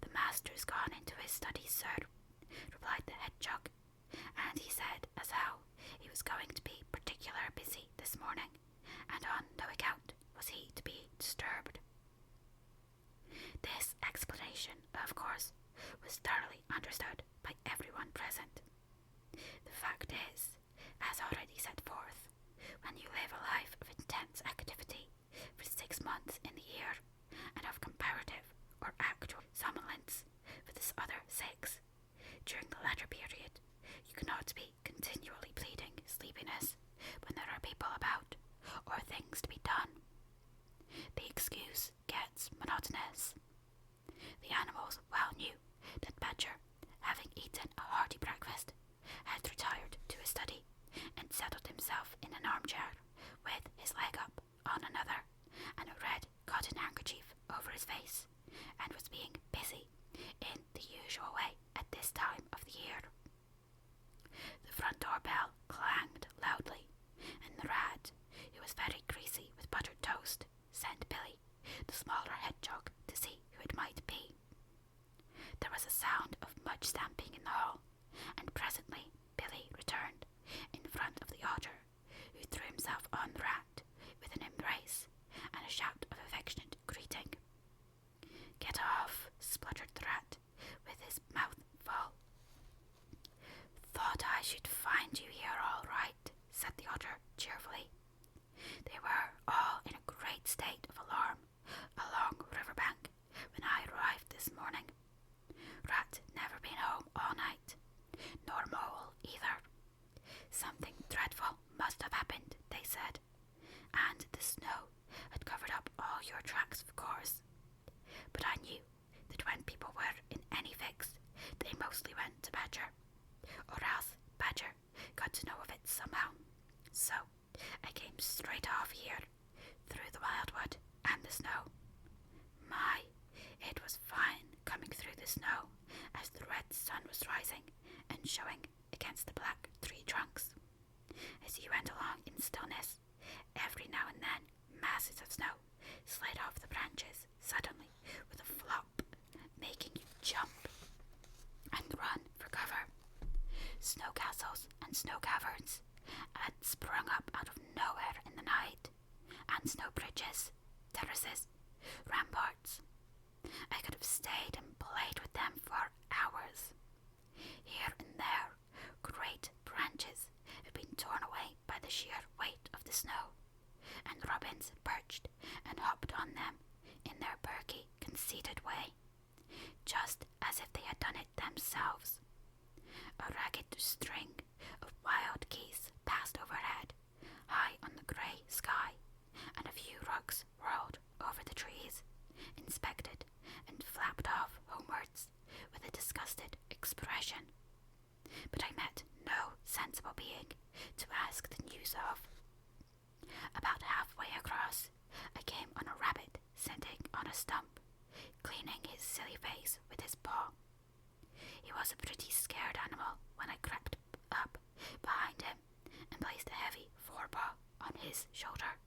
The master's gone into his study, sir, replied the hedgehog, and he said as how he was going to be particular busy this morning, and on state of alarm along riverbank when I arrived this morning. Rat never been home all night, nor Mole either. Something dreadful must have happened, they said, and the snow had covered up all your tracks, of course. But I knew that when people were in any fix, they mostly went to Badger, or else Badger got to know of it somehow. So I came straight off here, through the wildwood and the snow. My, it was fine coming through the snow as the red sun was rising and showing against the black tree trunks. As you went along in stillness, every now and then masses of snow slid off the branches suddenly with a flop, making you jump and run for cover. Snow castles and snow caverns had sprung up out of nowhere in the night, and snow bridges, terraces, ramparts. I could have stayed and played with them for hours. Here and there, great branches had been torn away by the sheer weight of the snow, and robins perched and hopped on them in their perky, conceited way, just as if they had done it themselves. A ragged string of wild geese passed overhead, high on the grey sky, and a few rooks rolled over the trees, inspected and flapped off homewards with a disgusted expression. But I met no sensible being to ask the news of. About halfway across, I came on a rabbit sitting on a stump, cleaning his silly face with his paw. He was a pretty scared animal when I crept up behind him and placed a heavy forepaw on his shoulder.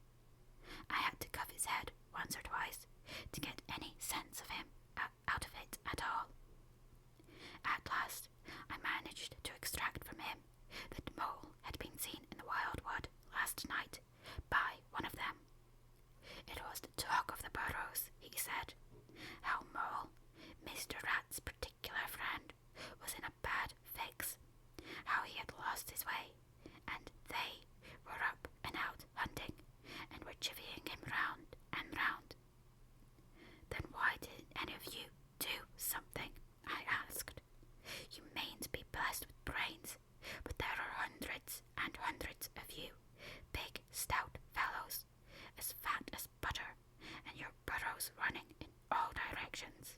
I had to cuff his head once or twice to get any sense of him out of it at all. At last, I managed to extract from him that Mole had been seen in the wildwood last night by one of them. It was the talk of the burrows, he said, how Mole, Mr. Rat's particular friend, was in a bad fix, how he had lost his way, and they were up and out hunting, and were chivying him round and round. Then why didn't any of you do something? I asked. You mayn't be blessed with brains, but there are hundreds and hundreds of you, big, stout fellows, as fat as butter, and your burrows running in all directions,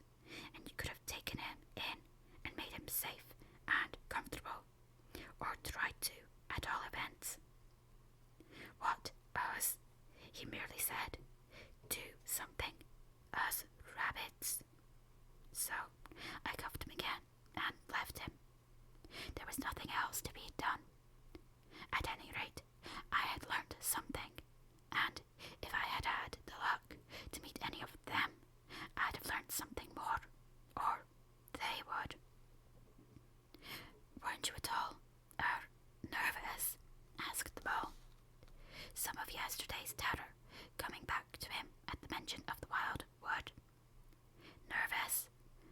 and you could have taken him in and made him safe and comfortable, or tried to, at all events. What, us? He merely said, do something, us rabbits. So I cuffed him again and left him. There was nothing else to be done. At any rate, I had learnt something, and if I had had the luck to meet any of them, I'd have learnt something more, or they would. Weren't you at all, nervous? Asked the Mole. Some of yesterday's terror coming back to him at the mention of the wild wood. Nervous?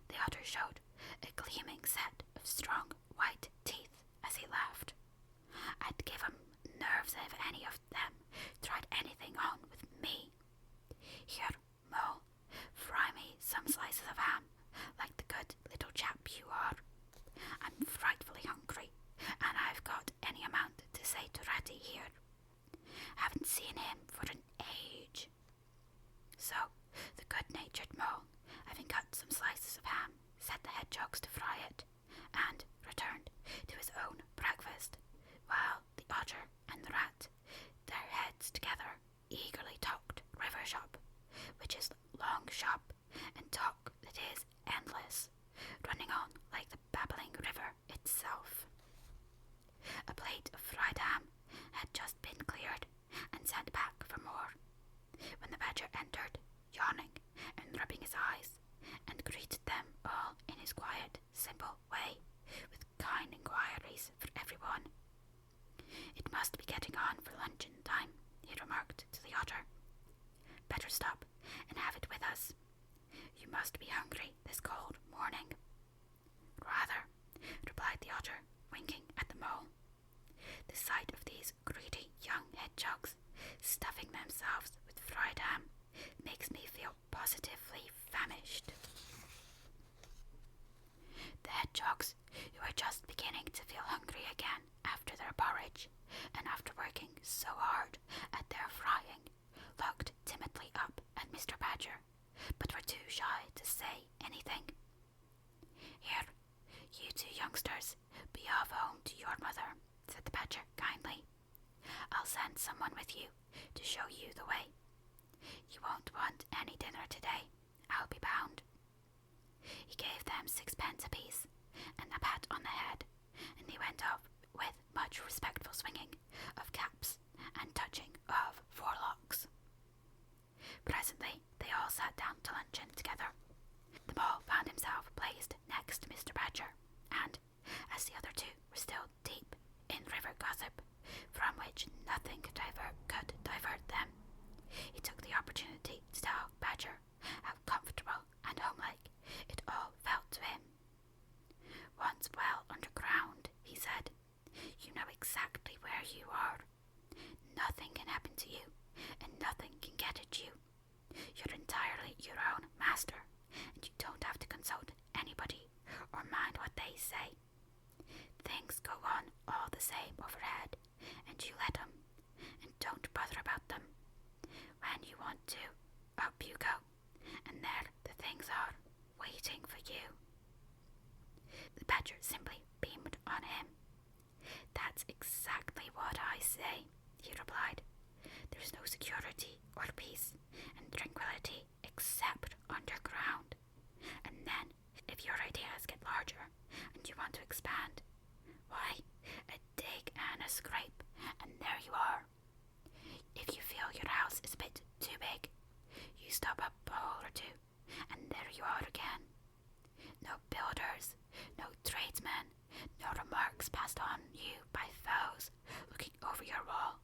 The otter showed a gleaming set of strong white teeth as he laughed. I'd give 'em nerves if any of them tried anything on with me. Here, Mole, fry me some slices of ham, like the good little chap you are. I'm frightfully hungry, and I've got any amount to say to Ratty here. Haven't seen him for an age. So, the good-natured Mole, having cut some slices of ham, set the hedgehogs to fry it, and returned to his own breakfast, while the otter and the rat, their heads together, eagerly talked river shop, which is long shop, and talk that is endless, running on like the babbling river itself. A plate of fried ham had just been cleared and sent back for more, when the badger entered, yawning and rubbing his eyes, and greeted them all in his quiet, simple way, with kind inquiries for everyone. It must be getting on for luncheon time, he remarked to the otter. Better stop and have it with us. You must be hungry this cold morning. Rather, replied the otter, winking at the Mole. The sight of these greedy young hedgehogs stuffing themselves with fried ham makes me feel positively famished. The hedgehogs, who are just beginning to feel hungry again after their porridge, and after working so hard at their frying, looked timidly up at Mr. Badger, but were too shy to say anything. "Here, you two youngsters, be off home to your mother," said the Badger kindly. "I'll send someone with you to show you the way. You won't want any dinner today, I'll be bound." He gave them 6 pence apiece and a pat on the head, and they went off with much respectful swinging of caps and touching of forelocks. Presently they all sat down to luncheon together. The Mole found himself placed next to Mr. Badger, and, as the other two were still deep in river gossip, from which nothing could divert them, he took the opportunity to tell Badger how comfortable and homelike it all felt to him. "Once well underground," he said, "you know exactly where you are. Nothing can happen to you, and nothing can get at you. You're entirely your own master, and you don't have to consult anybody or mind what they say. Things go on all the same overhead, and you let 'em, and don't bother about them. When you want to, up you go, and there the things are, waiting for you." The Badger simply beamed on him. "That's exactly what I say," he replied. "There's no security or peace and tranquility except underground. And then, if your ideas get larger and you want to expand, why, a dig and a scrape, and there you are. If you feel your house is a bit too big, you stop up a hole or two, and there you are again. No builders, no tradesmen, no remarks passed on you by foes looking over your wall,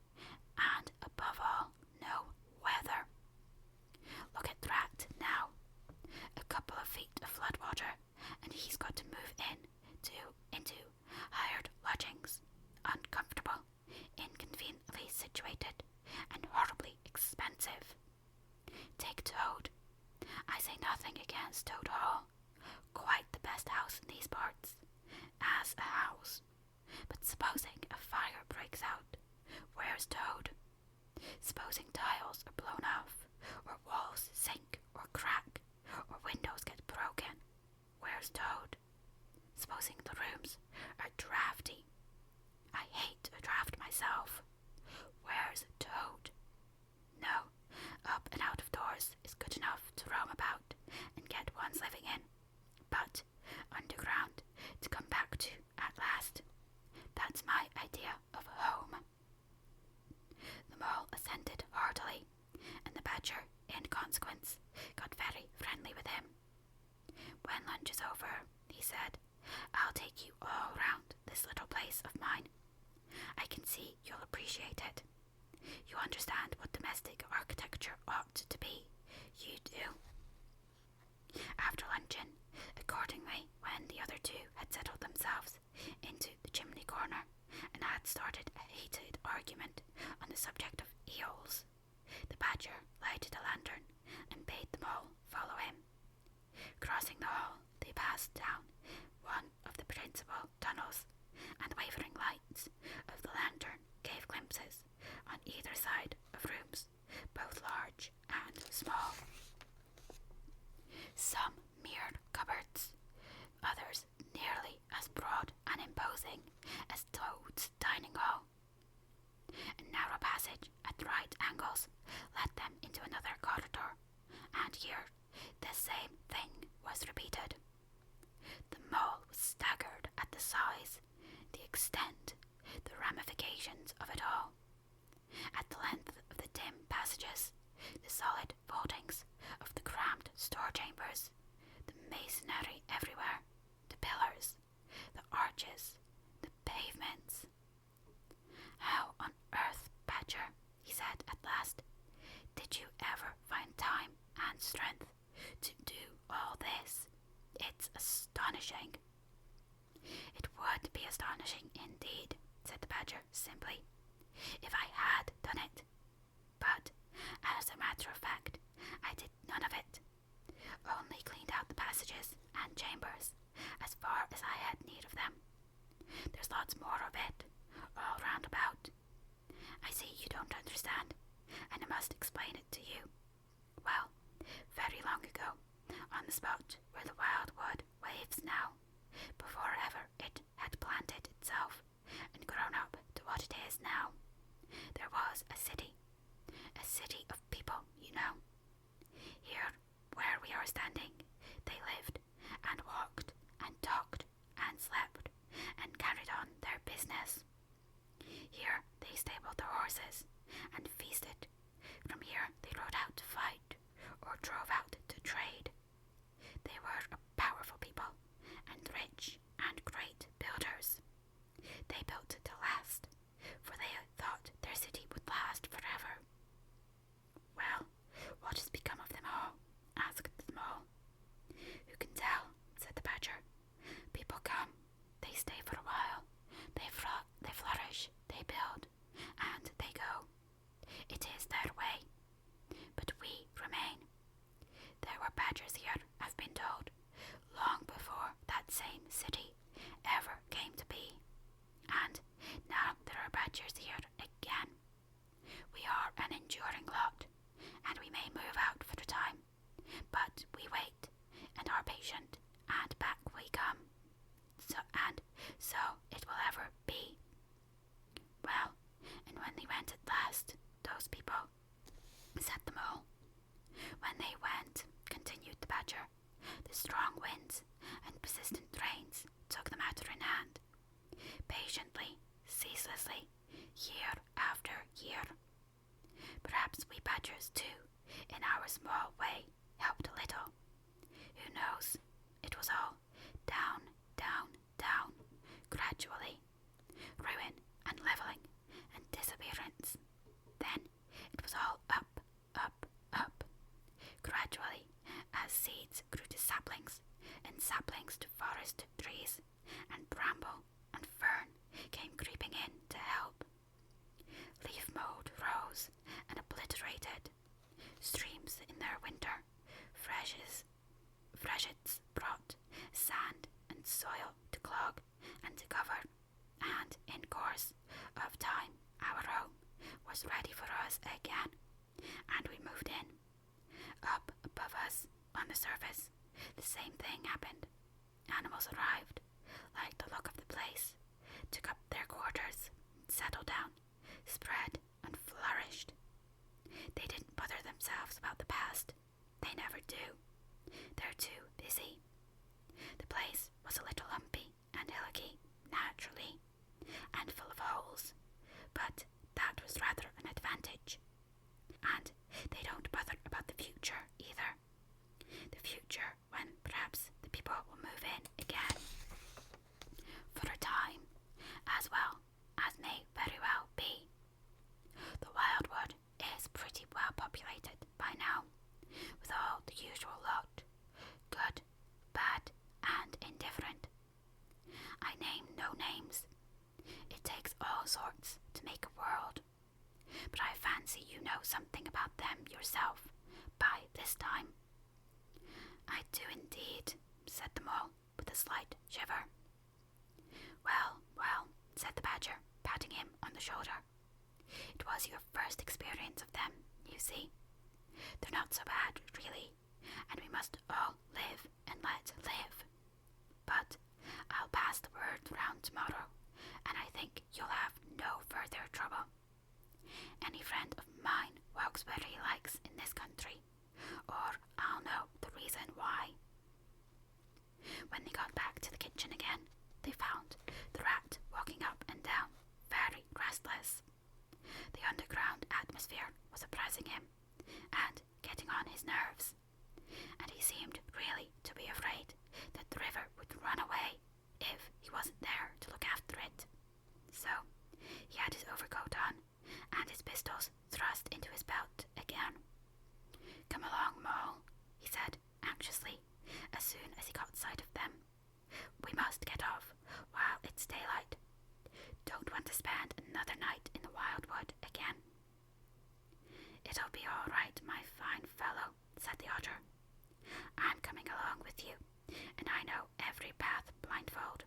and, above all, no weather. Look at Rat now. A couple of feet of flood water, and he's got to move into hired lodgings, uncomfortable, inconveniently situated, and horribly expensive. Take Toad. I say nothing against Toad Hall, quite the best house in these parts, as a house. But supposing a fire breaks out, where's Toad? Supposing tiles are blown off, or walls sink or crack, or windows get broken, where's Toad? Supposing the rooms are drafty. I hate a draft myself. Where's Toad? No, up and out of doors is good enough to roam about and get one's living in, but underground to come back to at last. That's my idea of home." The Mole assented heartily, and the Badger, in consequence, got very friendly with him. "When lunch is over," he said, "I'll take you all round this little place of mine. I can see you'll appreciate it. You understand what domestic architecture ought to be. You do." After luncheon, accordingly, when the other two had settled themselves into the chimney corner and had started a heated argument on the subject of eels, the Badger lighted a lantern and bade them all follow him. Crossing the hall, they passed down one of the principal tunnels, and the wavering lights of the lantern gave glimpses on either side of rooms, both large and small. Some mere cupboards, others nearly as broad and imposing as Toad's dining hall. A narrow passage at right angles led them into another corridor, and here the same thing was repeated. The Mole was staggered at the size, the extent, the ramifications of it all. At the length of the dim passages, the solid foldings of the cramped store chambers, the masonry everywhere, the pillars, the arches, the pavements. "How on earth, Badger," he said at last, "did you ever find time and strength to do all this? It's astonishing." "It would be astonishing indeed," said the Badger simply, "if I had done it. But, as a matter of fact, I city of people, you know. Here, where we are standing, they lived and walked and talked and slept and carried on their business. Here they stabled their horses and feasted. From here they rode out to fight or drove out to trade. They were a powerful people and rich and great builders. They built to last, for they thought their city would last forever. Well, what has become of them all? Asked the mole. Who can tell? Said the badger. People come, they stay for a while, they flourish, they build, and they go. It is their way. But we remain. There were badgers here, I've been told, long before that same city ever came to be. And now there are badgers here again. We are an enduring lot, and we may move out for a time, but we wait and are patient, and back we come. So it will ever be. Well, and when they went at last, those people, said the mole. When they went, continued the badger, the strong winds and persistent rains took the matter in hand, patiently, ceaselessly, year after year. Perhaps we badgers too, in our small way, helped a little. Who knows? It was all down, down, down, gradually, ruin and levelling and disappearance. Then it was all up, up, up, gradually, as seeds grew to saplings, and saplings to forest trees, and bramble and fern came creeping in to help. Leaf mold rose and obliterated. Streams in their winter, freshets brought sand and soil to clog and to cover, and in course of time our home was ready for us again, and we moved in. Up above us, on the surface, the same thing happened. Animals arrived, liked the look of the place, took up their quarters, settled down, spread and flourished. They didn't bother themselves about the past. They never do. They're too busy. The place was a little lumpy and hillocky, naturally, and full of holes, but that was rather an advantage. And they don't bother about the future either. The future when perhaps the people will move in again. For a time, as well as may very well be. The wildwood is pretty well populated by now, with all the usual lot, good, bad, and indifferent. I name no names. It takes all sorts to make a world, but I fancy you know something about them yourself by this time. I do indeed, said the mole with a slight shiver. Well, well, said the badger, patting him on the shoulder. It was your first experience of them, you see. They're not so bad, really, and we must all live and let live. But I'll pass the word round tomorrow, and I think you'll have no further trouble. Any friend of mine walks where he likes in this country, or I'll know the reason why. When they got back to the kitchen again, they found the rat walking up and down, very restless. The underground atmosphere was oppressing him and getting on his nerves, and he seemed really to be afraid that the river would run away if he wasn't there to look after it. So he had his overcoat on and his pistols thrust into his belt again. Come along, Mole, he said anxiously, as soon as he caught sight of them. We must get off while it's daylight. Don't want to spend another night in the wildwood again. It'll be all right, my fine fellow, said the otter. I'm coming along with you, and I know every path blindfold.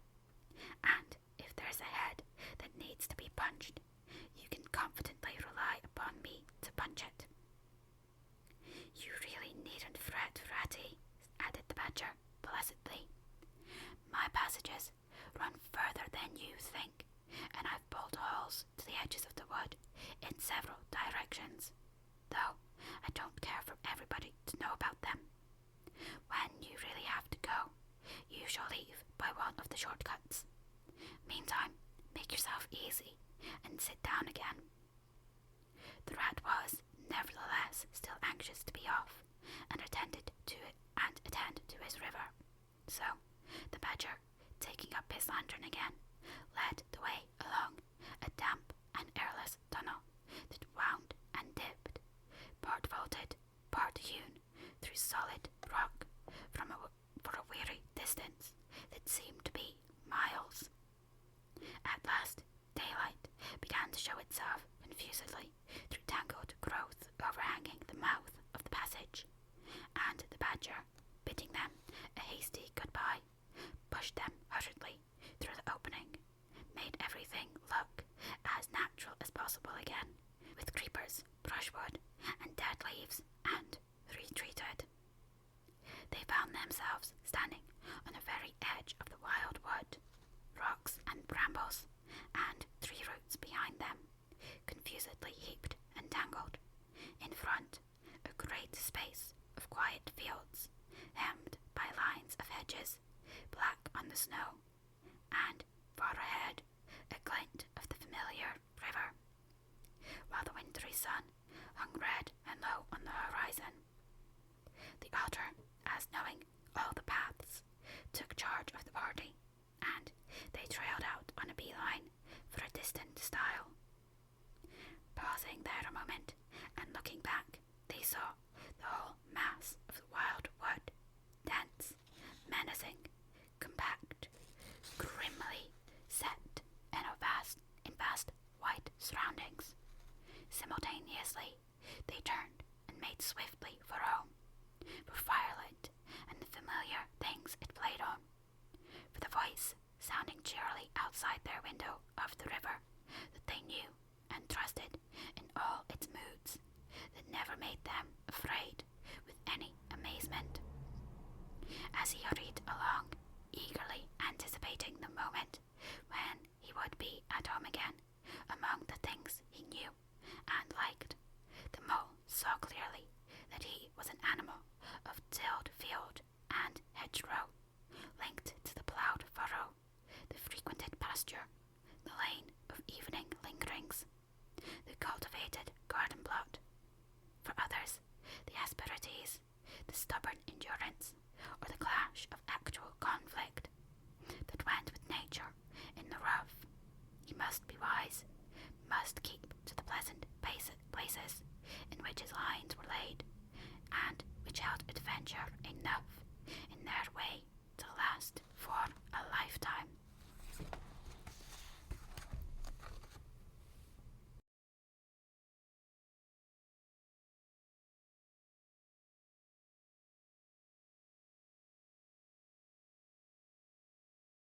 And if there's a head that needs to be punched, you can confidently rely upon me to punch it. You really needn't fret, Ratty, added the badger placidly. My passages run further than you think, and I've bolt holes to the edges of the wood in several directions, though know about them. When you really have to go, you shall leave by one of the shortcuts. Meantime, make yourself easy and sit down again. The rat was, nevertheless, still anxious to be off, and attend to his river. So the badger, taking up his lantern again, led the way along a damp and airless tunnel that wound and dipped, part vaulted, part hewn, through solid rock for a weary distance that seemed to be miles. At last, daylight began to show itself confusedly through tangled growth overhanging the mouth of the passage, and the badger, bidding them a hasty goodbye, pushed them hurriedly through the opening, made everything look as natural as possible again, with creepers, brushwood, and dead leaves, and retreated. They found themselves standing on the very edge of the wild wood, rocks and brambles, and tree roots behind them, confusedly heaped and tangled. In front, a great space of quiet fields, hemmed by lines of hedges, black on the snow, and far ahead, a glint of the familiar river, while the wintry sun hung red and low on the horizon. The otter, as knowing all the paths, took charge of the party, and they trailed out on a beeline for a distant stile. Pausing there a moment and looking back, they saw the whole mass of the wild wood, dense, menacing, compact, grimly set in vast white surroundings. Simultaneously, they turned and made swiftly for home, for firelit and the familiar things it played on, for the voice sounding cheerily outside their window of the river that they knew and trusted in all its moods, that never made them afraid with any amazement. As he hurried along, eagerly anticipating the moment when he would be at home again among the things he knew and liked, the mole saw clearly that he was an animal of tilled field and hedgerow, linked to the ploughed furrow, the frequented pasture, the lane of evening lingerings, the cultivated garden plot. For others, the asperities, the stubborn endurance, or the clash of actual conflict that went with nature in the rough. He must be wise, must keep to the pleasant places in which his lines were laid, and which held adventure enough in their